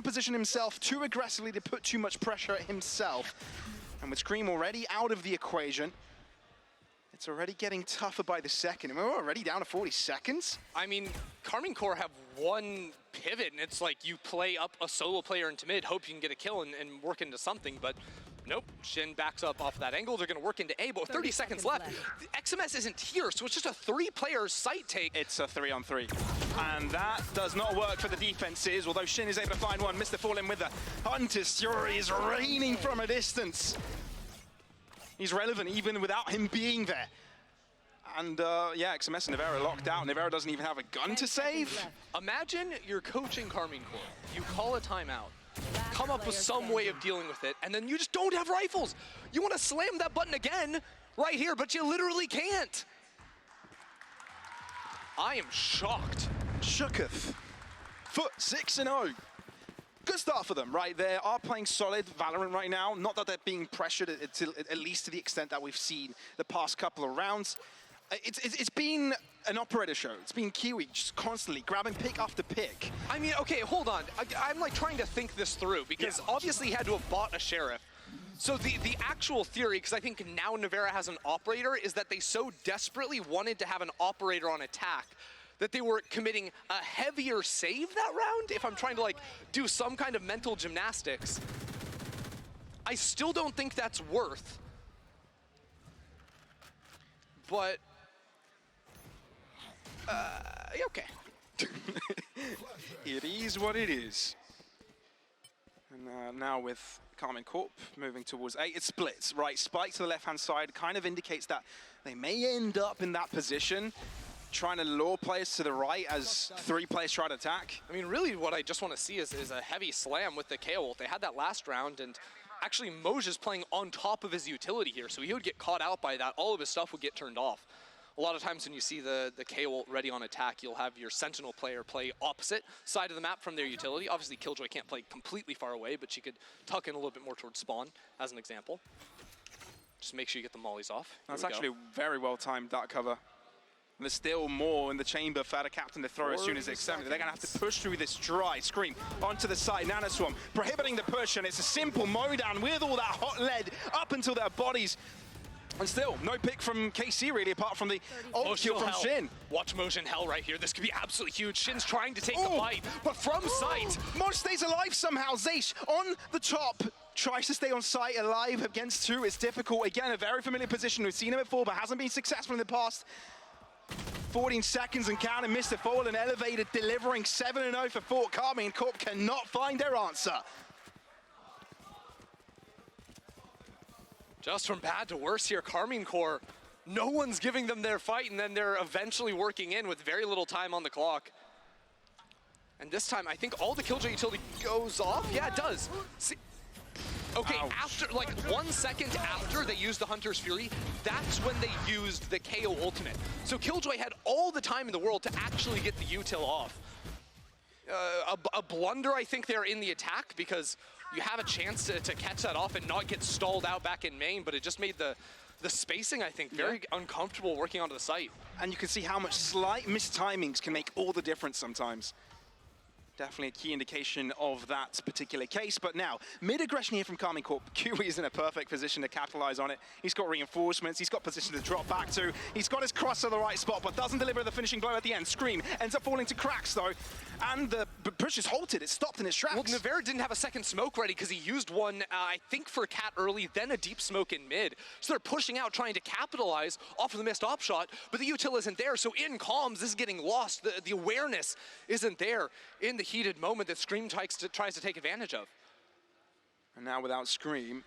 positioned himself too aggressively to put too much pressure at himself. And with Scream already out of the equation, it's already getting tougher by the second. And we're already down to 40 seconds. I mean, KARMINE Core have one pivot, and it's like you play up a solo player into mid, hope you can get a kill and work into something, but nope, Shin backs up off of that angle. They're going to work into A, but with 30 seconds left. The XMS isn't here, so it's just a 3-player site take. It's a 3-on-3. And that does not work for the defenses, although Shin is able to find one. Mr. Fallen with the Hunter's Fury is raining from a distance. He's relevant even without him being there. And yeah, XMS and Nivera locked out. Nivera doesn't even have a gun to save. Imagine you're coaching KARMINE Core. You call a timeout, come up with some way of dealing with it, and then you just don't have rifles. You want to slam that button again right here, but you literally can't. I am shocked. Shooketh. FUT 6-0. Good start for them, right? They are playing solid Valorant right now. Not that they're being pressured, at least to the extent that we've seen the past couple of rounds. It's been an operator show. It's been Kiwi just constantly grabbing pick after pick. I mean, okay, hold on. I'm like trying to think this through, because obviously he had to have bought a Sheriff. So the actual theory, because I think now Nivera has an operator, is that they so desperately wanted to have an operator on attack that they were committing a heavier save that round, if I'm trying to like do some kind of mental gymnastics. I still don't think that's worth. But, okay. It is what it is. And now with KARMINE Corp moving towards A, it splits, right? Spike to the left-hand side kind of indicates that they may end up in that position, trying to lure players to the right as 3 players try to attack. I mean, really what I just want to see is a heavy slam with the KO ult. They had that last round, and actually Moj is playing on top of his utility here, so he would get caught out by that. All of his stuff would get turned off. A lot of times when you see the KO ult ready on attack, you'll have your Sentinel player play opposite side of the map from their utility. Obviously, Killjoy can't play completely far away, but she could tuck in a little bit more towards spawn, as an example. Just make sure you get the mollies off. That's actually very well timed, that cover. And there's still more in the chamber for the captain to throw as soon as it's 70. They're going to have to push through this dry Scream onto the side. Nanoswarm prohibiting the push, and it's a simple mowdown with all that hot lead up until their bodies. And still, no pick from KC really, apart from the ult kill from Shin. Watch Motion Hell right here. This could be absolutely huge. Shin's trying to take the fight, but from sight. Moj stays alive somehow. Zeish on the top. Tries to stay on site alive against two. It's difficult. Again, a very familiar position. We've seen him before, but hasn't been successful in the past. 14 seconds and counting. Mr. Fallen elevated, delivering 7-0 for Fort. KARMINE Corp cannot find their answer. Just from bad to worse here, KARMINE Corp. No one's giving them their fight, and then they're eventually working in with very little time on the clock. And this time, I think all the Killjoy utility goes off. Yeah, it does. See, okay, ouch. After, like 1 second after they used the Hunter's Fury, that's when they used the KO ultimate. So Killjoy had all the time in the world to actually get the util off. A blunder, I think, there in the attack, because you have a chance to catch that off and not get stalled out back in main, but it just made the spacing, I think, very uncomfortable working onto the site. And you can see how much slight mistimings can make all the difference sometimes. Definitely a key indication of that particular case. But now, mid-aggression here from KARMINE Corp. Kiwi is in a perfect position to capitalize on it. He's got reinforcements. He's got position to drop back to. He's got his cross at the right spot, but doesn't deliver the finishing blow at the end. Scream ends up falling to cracks, though. And the push is halted. It's stopped in its tracks. Well, Nevera didn't have a second smoke ready because he used one, I think, for Cat early, then a deep smoke in mid. So they're pushing out, trying to capitalize off of the missed op shot, but the util isn't there. So in comms, this is getting lost. The awareness isn't there in the heated moment that Scream tries to take advantage of. And now without Scream,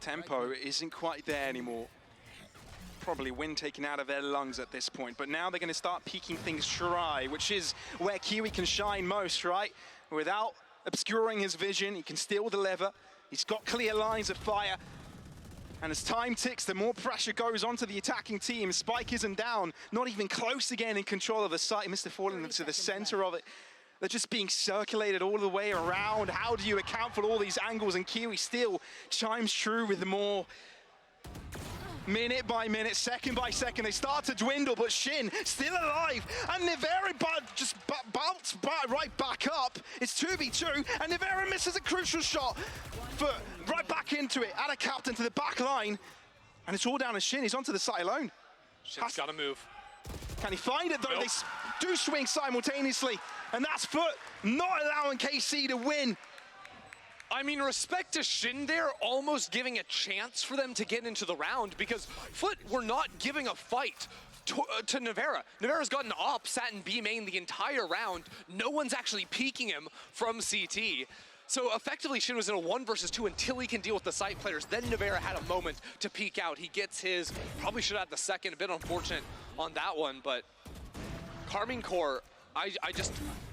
tempo isn't quite there anymore. Probably wind taken out of their lungs at this point, but now they're going to start peeking things dry, which is where Kiwi can shine most, right? Without obscuring his vision, he can still deliver. He's got clear lines of fire. And as time ticks, the more pressure goes onto the attacking team. Spike isn't down, not even close to getting in control of the site. Mr. Fallen to the center of it. They're just being circulated all the way around. How do you account for all these angles? And Kiwi still chimes true with more. Minute by minute, second by second, they start to dwindle, but Shin still alive, and Nevera just bounced right back up. It's 2v2, and Nevera misses a crucial shot for right back into it, at a captain to the back line, and it's all down to Shin. He's onto the side alone. Shin's got to move. Can he find it, though? Nope. They do swing simultaneously, and that's FUT not allowing KC to win. I mean, respect to Shin there, almost giving a chance for them to get into the round, because FUT were not giving a fight to Nevera. Nevera's got an op, sat in B main the entire round. No one's actually peeking him from CT. So effectively, Shin was in a 1 versus 2 until he can deal with the site players. Then Nevera had a moment to peek out. He gets his, probably should have had the second, a bit unfortunate on that one, but KARMINE Corp,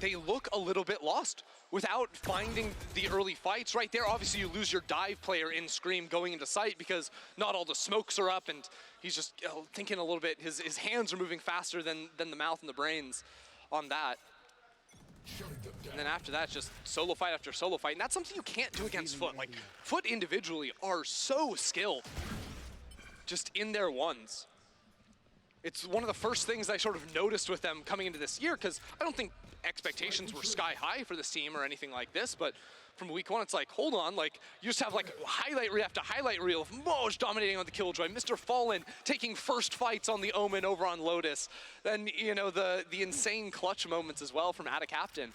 they look a little bit lost without finding the early fights. Right there, obviously you lose your dive player in Scream going into site because not all the smokes are up, and he's just thinking a little bit. His hands are moving faster than the mouth and the brains on that. And then after that, just solo fight after solo fight, and that's something you can't do against FUT. Like, FUT individually are so skilled just in their ones. It's one of the first things I sort of noticed with them coming into this year, because I don't think expectations were sky high for this team or anything like this, but from week one, it's like, hold on, like, you just have like highlight reel after highlight reel of Moj dominating on the Killjoy, Mr. Fallen taking first fights on the Omen over on Lotus, then, you know, the insane clutch moments as well from Ada Captain.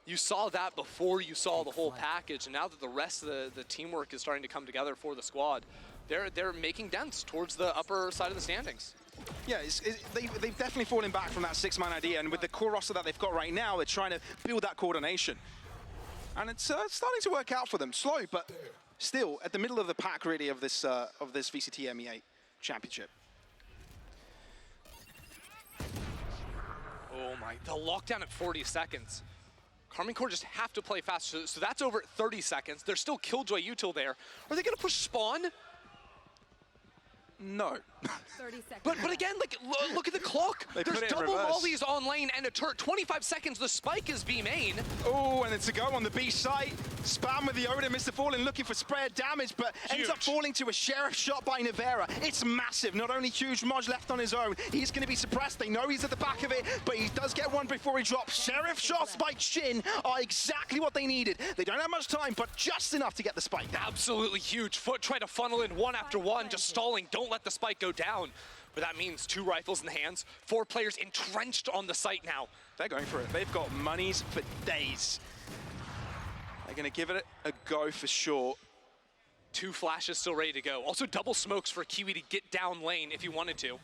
You saw that before you saw the whole package, and now that the rest of the teamwork is starting to come together for the squad, they're making dents towards the upper side of the standings. Yeah, they've definitely fallen back from that 6-man idea, and with the core roster that they've got right now, they're trying to build that coordination. And it's starting to work out for them, slow, but still at the middle of the pack, really, of this VCT EMEA championship. Oh my, the lockdown at 40 seconds. KARMINE Corp just have to play fast, so that's over at 30 seconds. There's still Killjoy util there. Are they gonna push spawn? No. 30 seconds. But again, like, look at the clock. They There's put it in double reverse. volleys on lane and a turret. 25 seconds, the spike is B main. Oh, and it's a go on the B site. Spam with the Odin, Mr. Fallen looking for spread damage, but ends up falling to a Sheriff shot by Nivera. It's massive. Not only huge, Moj left on his own. He's going to be suppressed. They know he's at the back of it, but he does get one before he drops. Sheriff shots by Shin are exactly what they needed. They don't have much time, but just enough to get the spike down. Absolutely huge. FUT try to funnel in one after one, just stalling. Don't let the spike go down. But that means 2 rifles in the hands, 4 players entrenched on the site now. They're going for it. They've got monies for days. They're going to give it a go for sure. 2 flashes still ready to go. Also double smokes for Kiwi to get down lane if he wanted to.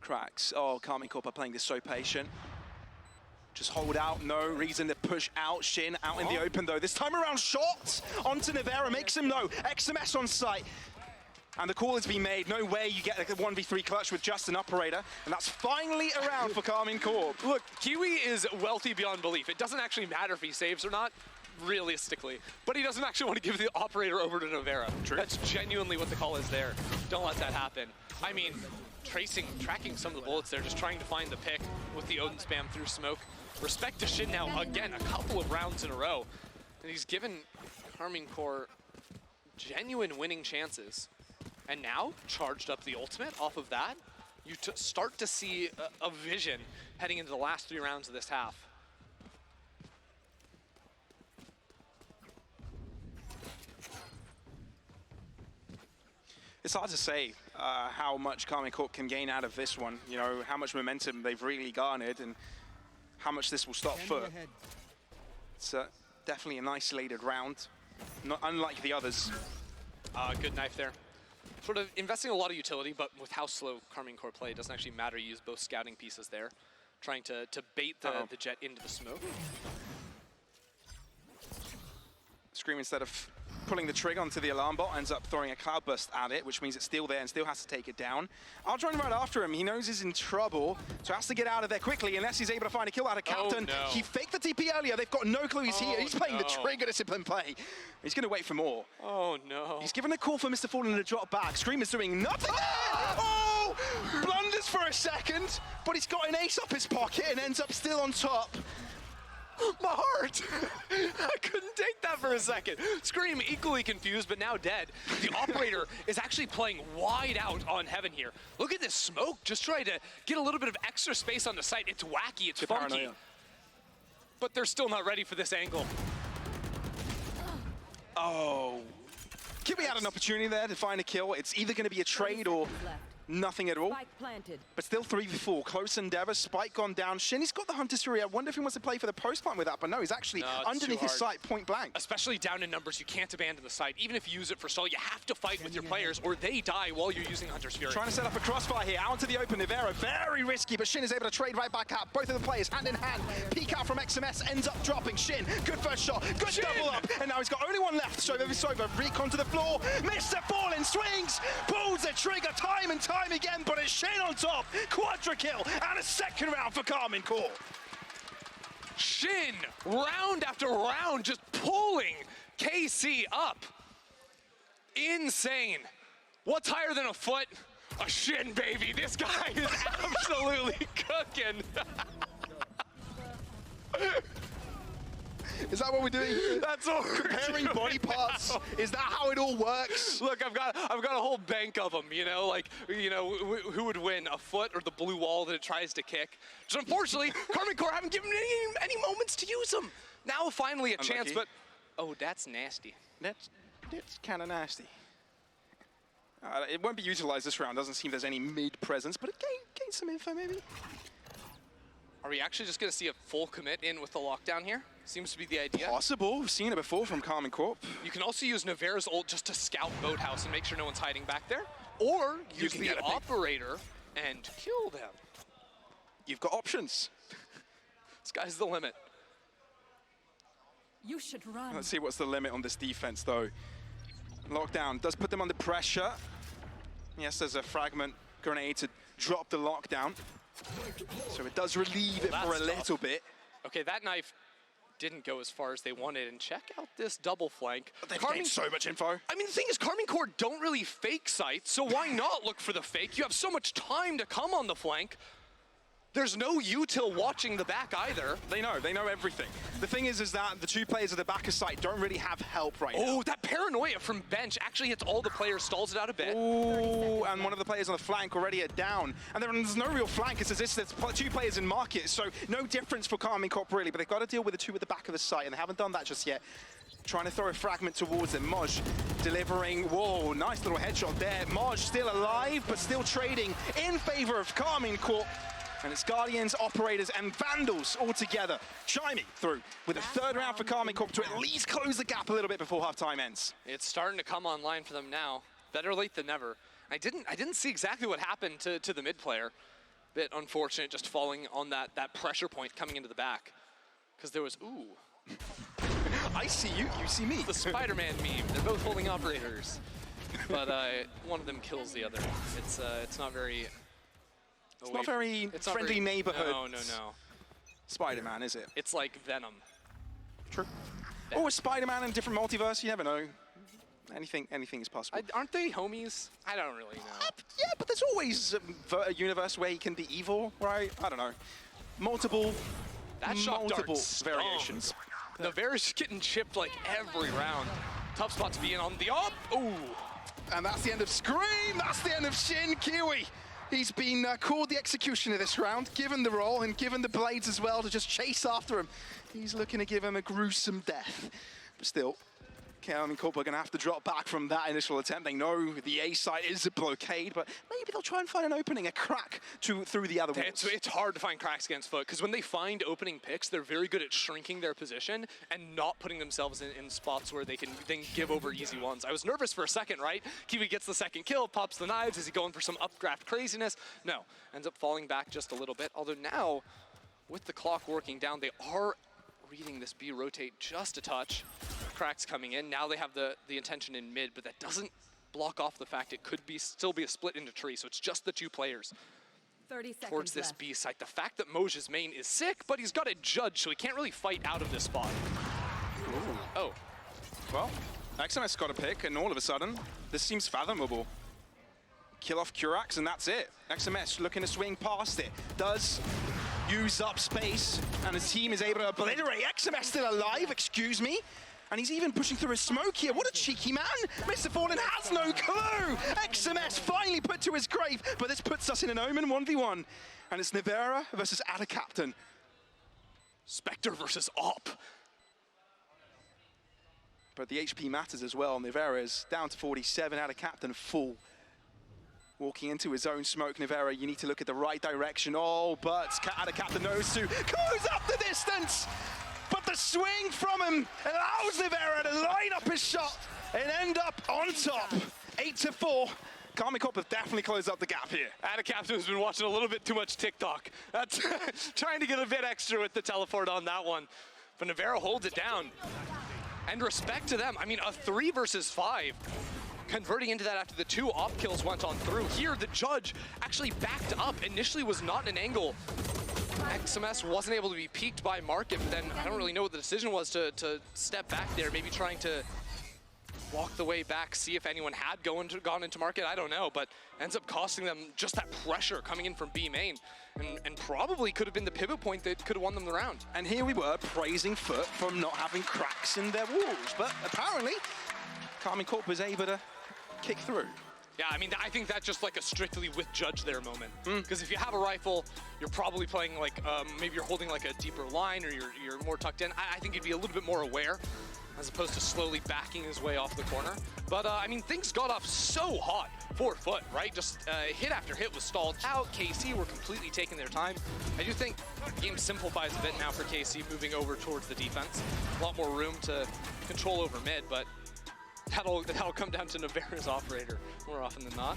Cracks. Oh, KARMINE Corp are playing this so patient. Just hold out, no reason to push out. Shin out in the open though. This time around, shots onto Nivera, makes him know. XMS on site. And the call has been made. No way you get a 1v3 clutch with just an operator. And that's finally around for KARMINE Corp. Look, Kiwi is wealthy beyond belief. It doesn't actually matter if he saves or not, realistically. But he doesn't actually want to give the operator over to Nivera. True. That's genuinely what the call is there. Don't let that happen. I mean, tracking some of the bullets there, just trying to find the pick with the Odin spam through smoke. Respect to Shin now, again, a couple of rounds in a row. And he's given KARMINE Corp genuine winning chances. And now, charged up the ultimate off of that, you start to see a vision heading into the last 3 rounds of this half. It's hard to say how much KARMINE Corp can gain out of this one. You know, how much momentum they've really garnered and how much this will stop FUT. It's definitely an isolated round, not unlike the others. Good knife there. Sort of investing a lot of utility, but with how slow KARMINE Corp play, it doesn't actually matter. You use both scouting pieces there, trying to bait the jet into the smoke. Scream, instead of pulling the trigger onto the alarm bot, ends up throwing a cloud burst at it, which means it's still there and still has to take it down. I'll join right after him. He knows he's in trouble, so has to get out of there quickly unless he's able to find a kill out of Captain. Oh, no. He faked the TP earlier. They've got no clue he's here. He's playing the trigger discipline play. He's going to wait for more. Oh, no. He's given a call for Mr. Fallen to drop back. Scream is doing nothing. Oh! Blunders for a second, but he's got an ace up his pocket and ends up still on top. My heart! I couldn't take that for a second. Scream equally confused, but now dead. The operator is actually playing wide out on Heaven here. Look at this smoke, just trying to get a little bit of extra space on the site. It's wacky, it's funky. Paranoia. But they're still not ready for this angle. Oh. Kiwi had an opportunity there to find a kill. It's either going to be a trade or nothing at all. Spike planted. But still 3v4. Close endeavor. Spike gone down. Shinny's got the Hunter's Fury. I wonder if he wants to play for the post plant with that, but no, he's actually underneath his sight, point blank. Especially down in numbers, you can't abandon the site. Even if you use it for stall, you have to fight with your players or they die while you're using Hunter's Fury. Trying to set up a crossfire here. Out into the open. Nivera, very risky, but Shin is able to trade right back out. Both of the players hand in hand. Peek out from XMS, ends up dropping. Shin, good first shot, good double up, and now he's got only one left. So it's over. Recon to the floor. Mr. Fallen swings, pulls the trigger time and time again, but it's Shin on top. Quadra kill, and a second round for KARMINE Corp. Shin, round after round, just pulling KC up. Insane. What's higher than a FUT? A Shin, baby. This guy is absolutely cooking. Is that what we're doing here? That's what we're comparing doing body parts. now. Is that how it all works? Look, I've got a whole bank of them. You know, like who would win, a FUT or the blue wall that it tries to kick? Just unfortunately, KARMINE Corp haven't given any moments to use them. Now finally a chance, but oh, that's nasty. That's kind of nasty. It won't be utilized this round. Doesn't seem there's any mid presence, but it gained some info maybe. Are we actually just going to see a full commit in with the lockdown here? Seems to be the idea. Possible. We've seen it before from KARMINE Corp. You can also use Nivera's ult just to scout Boathouse and make sure no one's hiding back there. Or use the operator and kill them. You've got options. Sky's the limit. You should run. Let's see what's the limit on this defense, though. Lockdown does put them under pressure. Yes, there's a fragment grenade to drop the lockdown. So it does relieve it for a little bit. Okay, that knife didn't go as far as they wanted. And check out this double flank. They've gained so much info. I mean, the thing is, KARMINE Corp don't really fake sites, so why not look for the fake? You have so much time to come on the flank. There's no util watching the back either. They know everything. The thing is that the two players at the back of site don't really have help right now. Oh, that paranoia from bench actually hits all the players, stalls it out a bit. Oh, and one of the players on the flank already are down. And there's no real flank. It's as if there's two players in market, so no difference for KARMINE Corp really, but they've got to deal with the two at the back of the site, and they haven't done that just yet. Trying to throw a fragment towards them. Moj delivering, whoa, nice little headshot there. Moj still alive, but still trading in favor of KARMINE Corp. And it's Guardians, Operators, and Vandals all together, chiming through with a third round for KARMINE Corp to at least close the gap a little bit before halftime ends. It's starting to come online for them now. Better late than never. I didn't see exactly what happened to the mid player. Bit unfortunate, just falling on that pressure point coming into the back, because there was ooh. I see you, you see me. The Spider-Man meme. They're both holding operators, but one of them kills the other. It's not very. It's not very friendly neighborhood. No. Spider-Man, is it? It's like Venom. True. Or Spider-Man in a different multiverse, you never know. Anything is possible. Aren't they homies? I don't really know. Yeah, but there's always a universe where he can be evil, right? I don't know. Multiple variations. Navarre's getting chipped like every round. Tough spot to be in on the op. Ooh. And that's the end of Scream. That's the end of Shin Kiwi. He's been called the executioner this round, given the role and given the blades as well to just chase after him. He's looking to give him a gruesome death. But still, KARMINE Corp are going to have to drop back from that initial attempt. They know the A site is a blockade, but maybe they'll try and find an opening, a crack through the other walls. It's hard to find cracks against FUT, because when they find opening picks, they're very good at shrinking their position and not putting themselves in spots where they can then give over easy ones. I was nervous for a second, right? Kiwi gets the second kill, pops the knives. Is he going for some updraft craziness? No, ends up falling back just a little bit. Although now, with the clock working down, they are reading this B rotate just a touch. Cracks coming in. Now they have the intention in mid, but that doesn't block off the fact it could still be a split into tree, so it's just the two players 30 seconds towards this left. B site. The fact that Moj's main is sick, but he's got a judge, so he can't really fight out of this spot. Ooh. Oh. Well, XMS got a pick, and all of a sudden, this seems fathomable. Kill off Curax, and that's it. XMS looking to swing past it. Does use up space, and his team is able to obliterate. XMS still alive, excuse me. And he's even pushing through a smoke here. What a cheeky man. Mr. Fallen has no clue. XMS finally put to his grave, but this puts us in an Omen 1v1. And it's Nivera versus Ada Captain. Spectre versus Op. But the HP matters as well. Nivera is down to 47, Ada Captain full. Walking into his own smoke, Nivera, you need to look at the right direction. Oh, but Ada Captain knows to close up the distance. But the swing from him allows Nivera to line up his shot and end up on top. 8-4. KARMINE Corp have definitely closed up the gap here. Ada Captain has been watching a little bit too much TikTok. That's trying to get a bit extra with the teleport on that one. But Nivera holds it down. And respect to them. I mean, a 3 versus 5. Converting into that after the 2 op kills went on through. Here, the judge actually backed up. Initially was not an angle. XMS wasn't able to be peeked by Market, but then I don't really know what the decision was to step back there, maybe trying to walk the way back, see if anyone had gone into Market, I don't know, but ends up costing them just that pressure coming in from B main, and probably could have been the pivot point that could have won them the round. And here we were praising FUT for not having cracks in their walls, but apparently KARMINE Corp was able to kick through. Yeah, I mean, I think that's just like a strictly with judge there moment. Because if you have a rifle, you're probably playing like, maybe you're holding like a deeper line or you're more tucked in. I think you'd be a little bit more aware as opposed to slowly backing his way off the corner. But I mean, things got off so hot for FUT, right? Just hit after hit was stalled out. KC were completely taking their time. I do think the game simplifies a bit now for KC moving over towards the defense. A lot more room to control over mid, but that'll come down to Nivera's operator more often than not.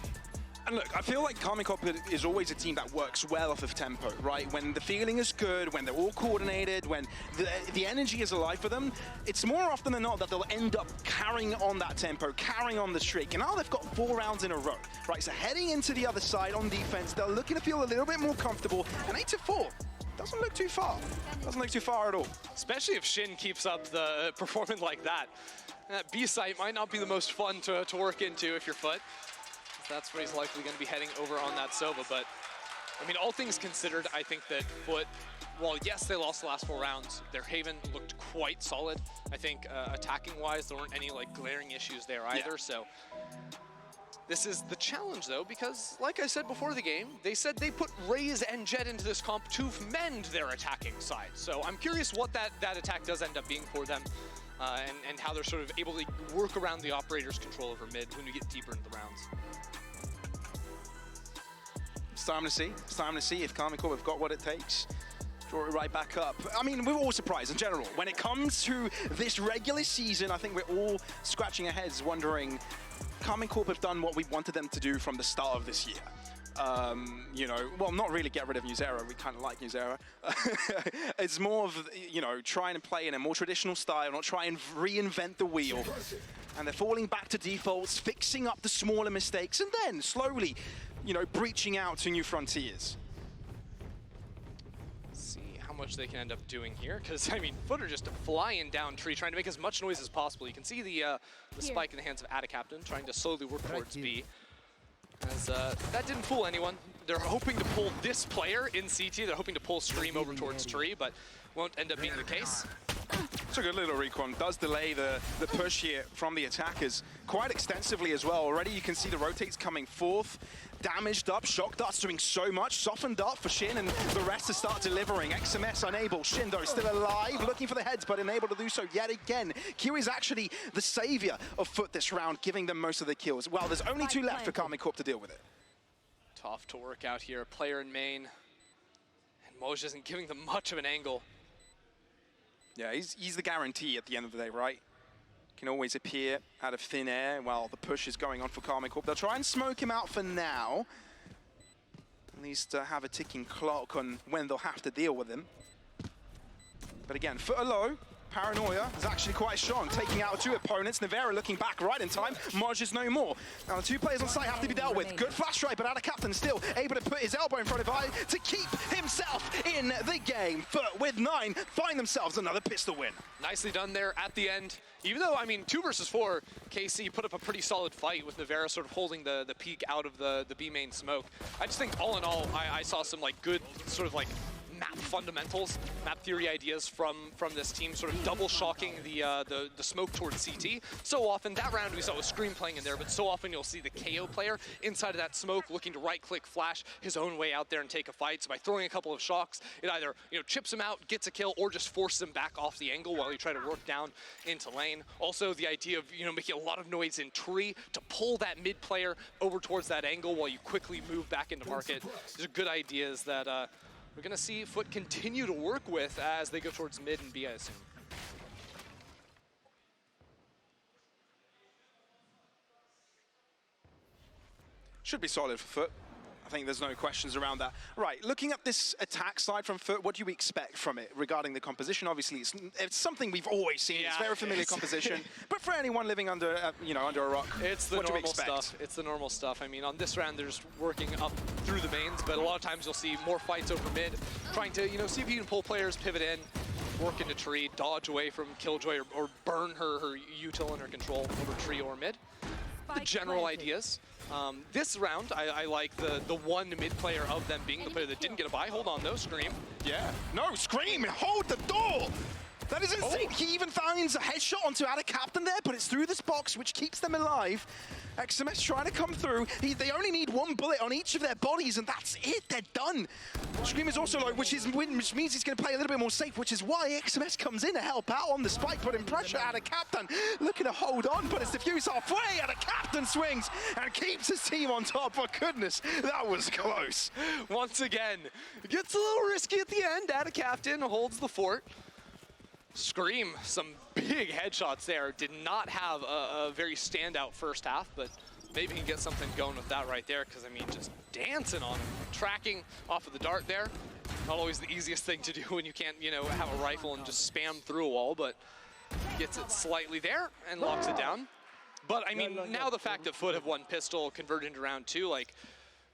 And look, I feel like KARMINE Corp is always a team that works well off of tempo, right? When the feeling is good, when they're all coordinated, when the energy is alive for them, it's more often than not that they'll end up carrying on that tempo, carrying on the streak. And now they've got 4 rounds in a row, right? So heading into the other side on defense, they're looking to feel a little bit more comfortable. And 8-4 doesn't look too far. Doesn't look too far at all. Especially if Shin keeps up the performance like that. That B site might not be the most fun to work into if you're FUT. That's where he's likely going to be heading over on that Sova. But, I mean, all things considered, I think that FUT, while yes, they lost the last 4 rounds, their Haven looked quite solid. I think attacking-wise, there weren't any like glaring issues there either. Yeah. So this is the challenge, though, because like I said before the game, they said they put Raze and Jet into this comp to mend their attacking side. So I'm curious what that attack does end up being for them. And how they're sort of able to work around the operator's control over mid when we get deeper into the rounds. It's time to see. It's time to see if KARMINE Corp have got what it takes. Draw it right back up. I mean, we're all surprised in general. When it comes to this regular season, I think we're all scratching our heads wondering, KARMINE Corp have done what we wanted them to do from the start of this year. You know, well, not really get rid of Newzera. We kind of like Newzera. It's more of, you know, trying to play in a more traditional style, not try and reinvent the wheel. And they're falling back to defaults, fixing up the smaller mistakes, and then slowly, you know, breaching out to new frontiers. See how much they can end up doing here, because, I mean, FUT are just flying down tree, trying to make as much noise as possible. You can see the spike in the hands of Adacaptain, trying to slowly work towards B. As that didn't fool anyone. They're hoping to pull this player in CT. They're hoping to pull Scream over towards Tree, but won't end up being the case. It's a good little recon. Does delay the push here from the attackers quite extensively as well. Already you can see the rotates coming forth. Damaged up, Shock Dart's doing so much. Softened up for Shin, and the rest to start delivering. XMS unable. Shin, though, still alive, looking for the heads, but unable to do so yet again. Q is actually the savior of FUT this round, giving them most of the kills. Well, there's only 2 left for KARMINE Corp to deal with it. Tough to work out here. Player in main. And Moj isn't giving them much of an angle. Yeah, he's the guarantee at the end of the day, right? Can always appear out of thin air while the push is going on for KARMINE Corp. They'll try and smoke him out for now. At least have a ticking clock on when they'll have to deal with him. But again, FUT low. Paranoia is actually quite strong, taking out 2 opponents. Nivera looking back right in time. Moj is no more. Now the 2 players on site have to be dealt with. Good flash strike, but Adacaptain still able to put his elbow in front of eye to keep himself in the game. FUT with 9 find themselves another pistol win. Nicely done there at the end. Even though, I mean, 2 versus 4, KC put up a pretty solid fight with Nivera sort of holding the peak out of the B main smoke. I just think all in all, I saw some like good sort of like map fundamentals, map theory ideas from this team, sort of double shocking the smoke towards CT. So often, that round we saw with Scream playing in there, but so often you'll see the KO player inside of that smoke looking to right-click flash his own way out there and take a fight. So by throwing a couple of shocks, it either chips him out, gets a kill, or just forces him back off the angle while you try to work down into lane. Also, the idea of making a lot of noise in tree to pull that mid player over towards that angle while you quickly move back into market. These are good ideas that we're going to see FUT continue to work with as they go towards mid and B, I assume. Should be solid for FUT. I think there's no questions around that. Right, looking at this attack side from FUT, what do you expect from it regarding the composition? Obviously, it's something we've always seen. Yeah, it's very familiar composition. But for anyone living under, under a rock, it's the normal stuff. It's the normal stuff. I mean, on this round, they're just working up through the mains, but a lot of times you'll see more fights over mid, trying to, see if you can pull players, pivot in, work into tree, dodge away from Killjoy, or burn her util and her control over tree or mid. The general ideas. This round, I like the one mid player of them being the player that didn't get a buy. Hold on though, Scream. Yeah, no, Scream, hold the door! That is insane. He even finds a headshot onto Adacaptain there, but it's through this box, which keeps them alive. XMS trying to come through. They only need 1 bullet on each of their bodies, and that's it. They're done. Scream is also low, which means he's going to play a little bit more safe, which is why XMS comes in to help out on the spike, putting pressure at Adacaptain. Looking to hold on, but it's diffused halfway. Adacaptain swings and keeps his team on top. For goodness, that was close. Once again, it gets a little risky at the end. Adacaptain holds the fort. Scream, some big headshots there. Did not have a very standout first half, but maybe he can get something going with that right there, because, I mean, just dancing on him. Tracking off of the dart there. Not always the easiest thing to do when you can't, have a rifle and just spam through a wall, but gets it slightly there and locks it down. But, I mean, now the fact that FUT have won pistol converted into round 2, like,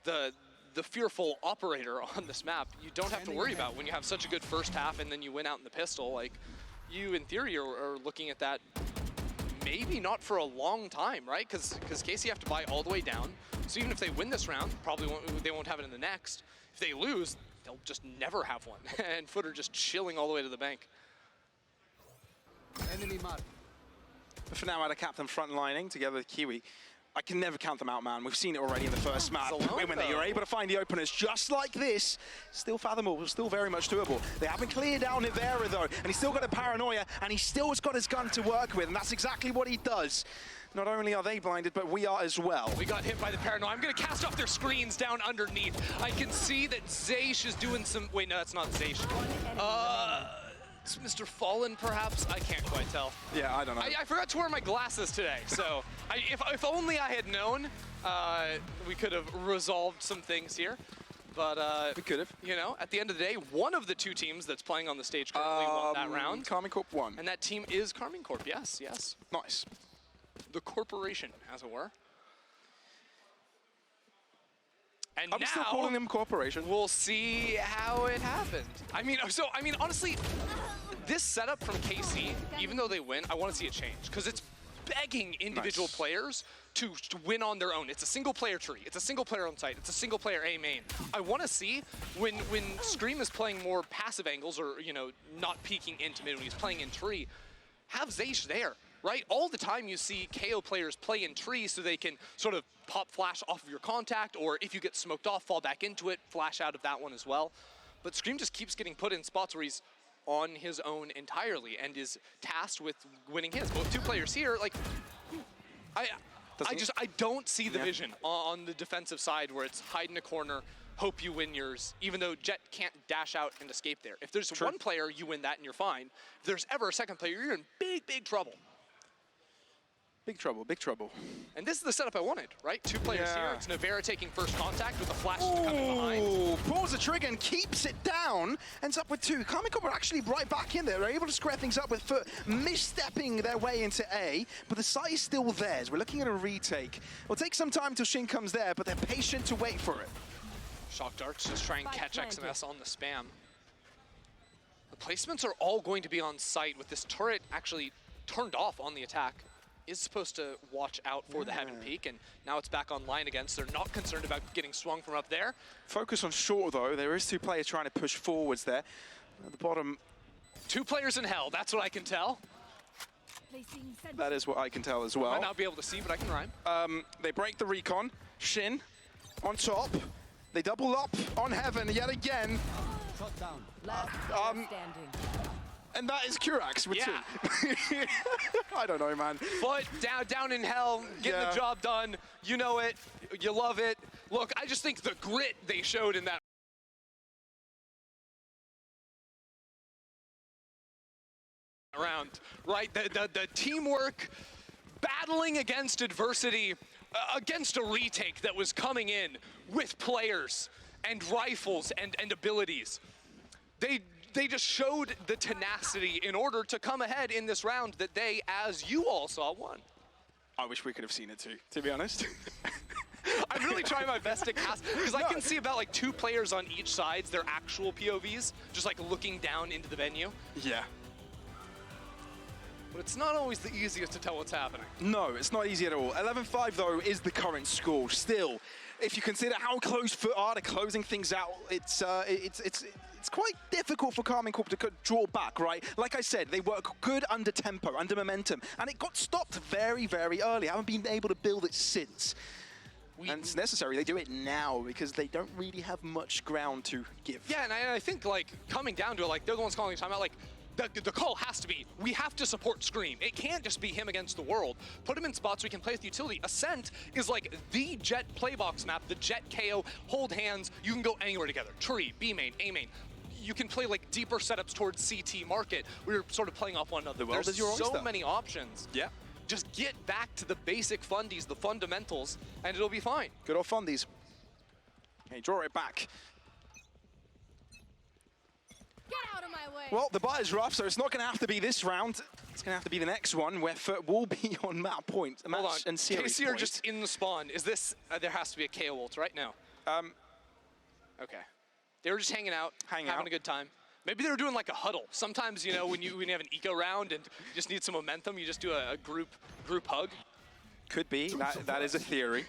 the the fearful operator on this map, you don't have to worry about when you have such a good first half and then you win out in the pistol. Like, you, in theory, are looking at that maybe not for a long time, right? Because KC have to buy all the way down. So even if they win this round, they won't have it in the next. If they lose, they'll just never have one. And FUT are just chilling all the way to the bank. Enemy mark. For now, out of captain frontlining together with Kiwi. I can never count them out, man. We've seen it already in the first map. When they are able to find the openers just like this, still fathomable, still very much doable. They haven't cleared down Nivera, though, and he's still got a paranoia, and he still has got his gun to work with, and that's exactly what he does. Not only are they blinded, but we are as well. We got hit by the paranoia. I'm going to cast off their screens down underneath. I can see that Zaysh is doing some... Wait, no, that's not Zaysh. It's Mr. Fallen, perhaps? I can't quite tell. Yeah, I don't know. I forgot to wear my glasses today, so if only I had known, we could have resolved some things here. But we could have. You know, at the end of the day, one of the two teams that's playing on the stage currently won that round. KARMINE Corp won. And that team is KARMINE Corp, yes, yes. Nice. The corporation, as it were. And I'm still calling them corporation. We'll see how it happened. I mean, honestly, this setup from KC, even though they win, I want to see it change because it's begging individual players to win on their own. It's a single player tree. It's a single player on site. It's a single player A main. I want to see when Scream is playing more passive angles or, you know, not peeking into mid when he's playing in tree, have Zaysh there. Right? All the time you see KO players play in trees so they can sort of pop flash off of your contact, or if you get smoked off, fall back into it, flash out of that one as well. But Scream just keeps getting put in spots where he's on his own entirely and is tasked with winning his. Both two players here, like, I don't see the vision on the defensive side where it's hide in a corner, hope you win yours, even though Jet can't dash out and escape there. If there's one player, you win that and you're fine. If there's ever a second player, you're in big, big trouble. Big trouble, big trouble. And this is the setup I wanted, right? Two players here. It's Nivera taking first contact with a flash coming behind. Pulls the trigger and keeps it down. Ends up with two. KARMINE Corp are actually right back in there. They're able to square things up with FUT, misstepping their way into A, but the site is still theirs. We're looking at a retake. It'll take some time till Shin comes there, but they're patient to wait for it. Shock Darts just try and catch XMS on the spam. The placements are all going to be on site with this turret actually turned off on the attack. Is supposed to watch out for the Heaven Peak, and now it's back online again, so they're not concerned about getting swung from up there. Focus on short, though. There is two players trying to push forwards there. At the bottom... Two players in hell, that's what I can tell. That is what I can tell as well. I might not be able to see, but I can rhyme. They break the recon. Shin on top. They double up on Heaven yet again. Shot down. And that is Kurax with two. I don't know, man. But down in hell, getting the job done. You know it. You love it. Look, I just think the grit they showed in that round, right? The teamwork, battling against adversity, against a retake that was coming in with players and rifles and abilities. They just showed the tenacity in order to come ahead in this round that they, as you all saw, won. I wish we could have seen it too, to be honest. I'm really trying my best to cast, because I can see about like two players on each side, their actual POVs, just like looking down into the venue. Yeah. But it's not always the easiest to tell what's happening. No, it's not easy at all. 11-5, though, is the current score. Still, if you consider how close FUT are to closing things out, it's quite difficult for KARMINE Corp to draw back, right? Like I said, they work good under tempo, under momentum, and it got stopped very, very early. Haven't been able to build it since. And it's necessary they do it now because they don't really have much ground to give. Yeah, and I think like coming down to it, like they're the ones calling timeout, like the call has to be, we have to support Scream. It can't just be him against the world. Put him in spots we can play with utility. Ascent is like the Jet playbox map, the Jet KO, hold hands, you can go anywhere together. Tree, B main, A main. You can play like deeper setups towards CT market. We're sort of playing off one another. There's so many options. Yeah. Just get back to the basic fundies, the fundamentals, and it'll be fine. Good old fundies. Okay, draw it back. Get out of my way. Well, the buy is rough, so it's not going to have to be this round. It's going to have to be the next one where FUT will be on map point. Hold on. And series KC are point. just in the spawn. Is this, there has to be a KO ult right now. Okay. They were just hanging out, having a good time. Maybe they were doing like a huddle. Sometimes, you know, when you have an eco round and you just need some momentum, you just do a group hug. Could be. That is a theory.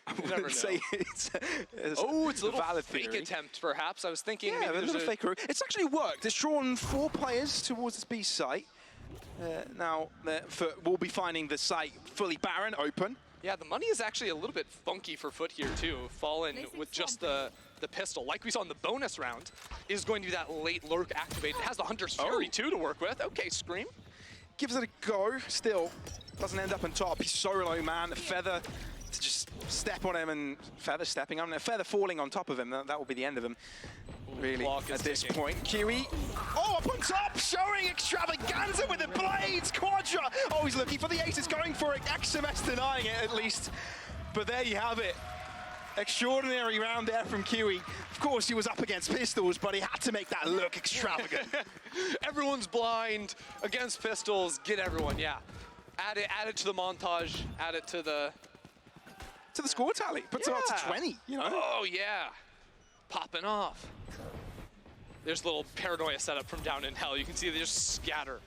I wouldn't say it's it's a little valid fake theory. attempt, perhaps. I was thinking Yeah, maybe a little fake. It's actually worked. It's drawn 4 players towards this B site. Now, FUT will be finding the site fully barren, open. Yeah, the money is actually a little bit funky for FUT here too. Fallen with just the pistol, like we saw in the bonus round, is going to be that late lurk activate. It has the Hunter's Fury too to work with. Okay, Scream. Gives it a go, still doesn't end up on top. He's solo, man. Feather to just step on him and Feather stepping on him. Feather falling on top of him. That will be the end of him. Really, at this point. Kiwi, up on top, showing extravaganza with the blades. Quadra, he's looking for the ace. It's going for it. XMS denying it, at least. But there you have it. Extraordinary round there from Kiwi. Of course, he was up against pistols, but he had to make that look extravagant. Everyone's blind against pistols. Get everyone, yeah. Add it to the montage. Add it to the score tally. Puts it up to 20. You know. Oh yeah, popping off. There's a little paranoia setup from down in hell. You can see they just scatter.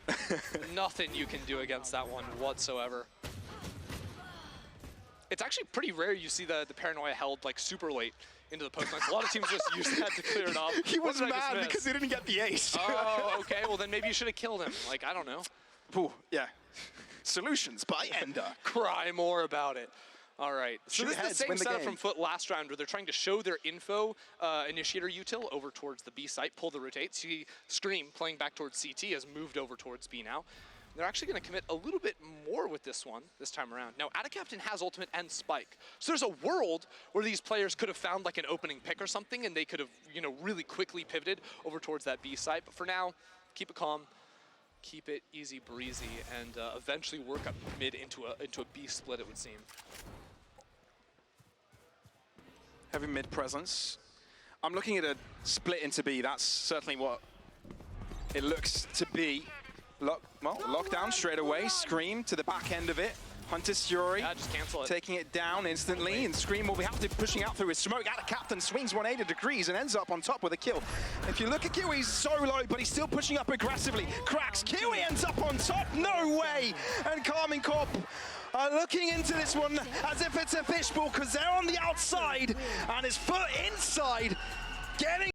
Nothing you can do against that one whatsoever. It's actually pretty rare you see the paranoia held like super late into the post. A lot of teams just use that to clear it off. He was mad because he didn't get the ace. Oh, okay. Well, then maybe you should have killed him. Like, I don't know. Ooh, yeah. Solutions by Ender. Cry more about it. All right. So this is the same setup from FUT last round where they're trying to show their info initiator util over towards the B site, pull the rotate. See Scream playing back towards CT has moved over towards B now. They're actually going to commit a little bit more with this one this time around. Now, Captain has ultimate and spike. So there's a world where these players could have found like an opening pick or something and they could have, you know, really quickly pivoted over towards that B site. But for now, keep it calm, keep it easy breezy, and eventually work up mid into a B split, it would seem. Heavy mid presence. I'm looking at a split into B. That's certainly what it looks to be. Lockdown straight away. Scream to the back end of it. Hunter's Fury just cancel it. Taking it down instantly, and Scream will be have to pushing out through his smoke. Captain swings 180 degrees and ends up on top with a kill. If you look at Kiwi, he's so low, but he's still pushing up aggressively. Cracks. Kiwi ends up on top. No way! And KARMINE CORP are looking into this one as if it's a fishbowl because they're on the outside and it's FUT inside, getting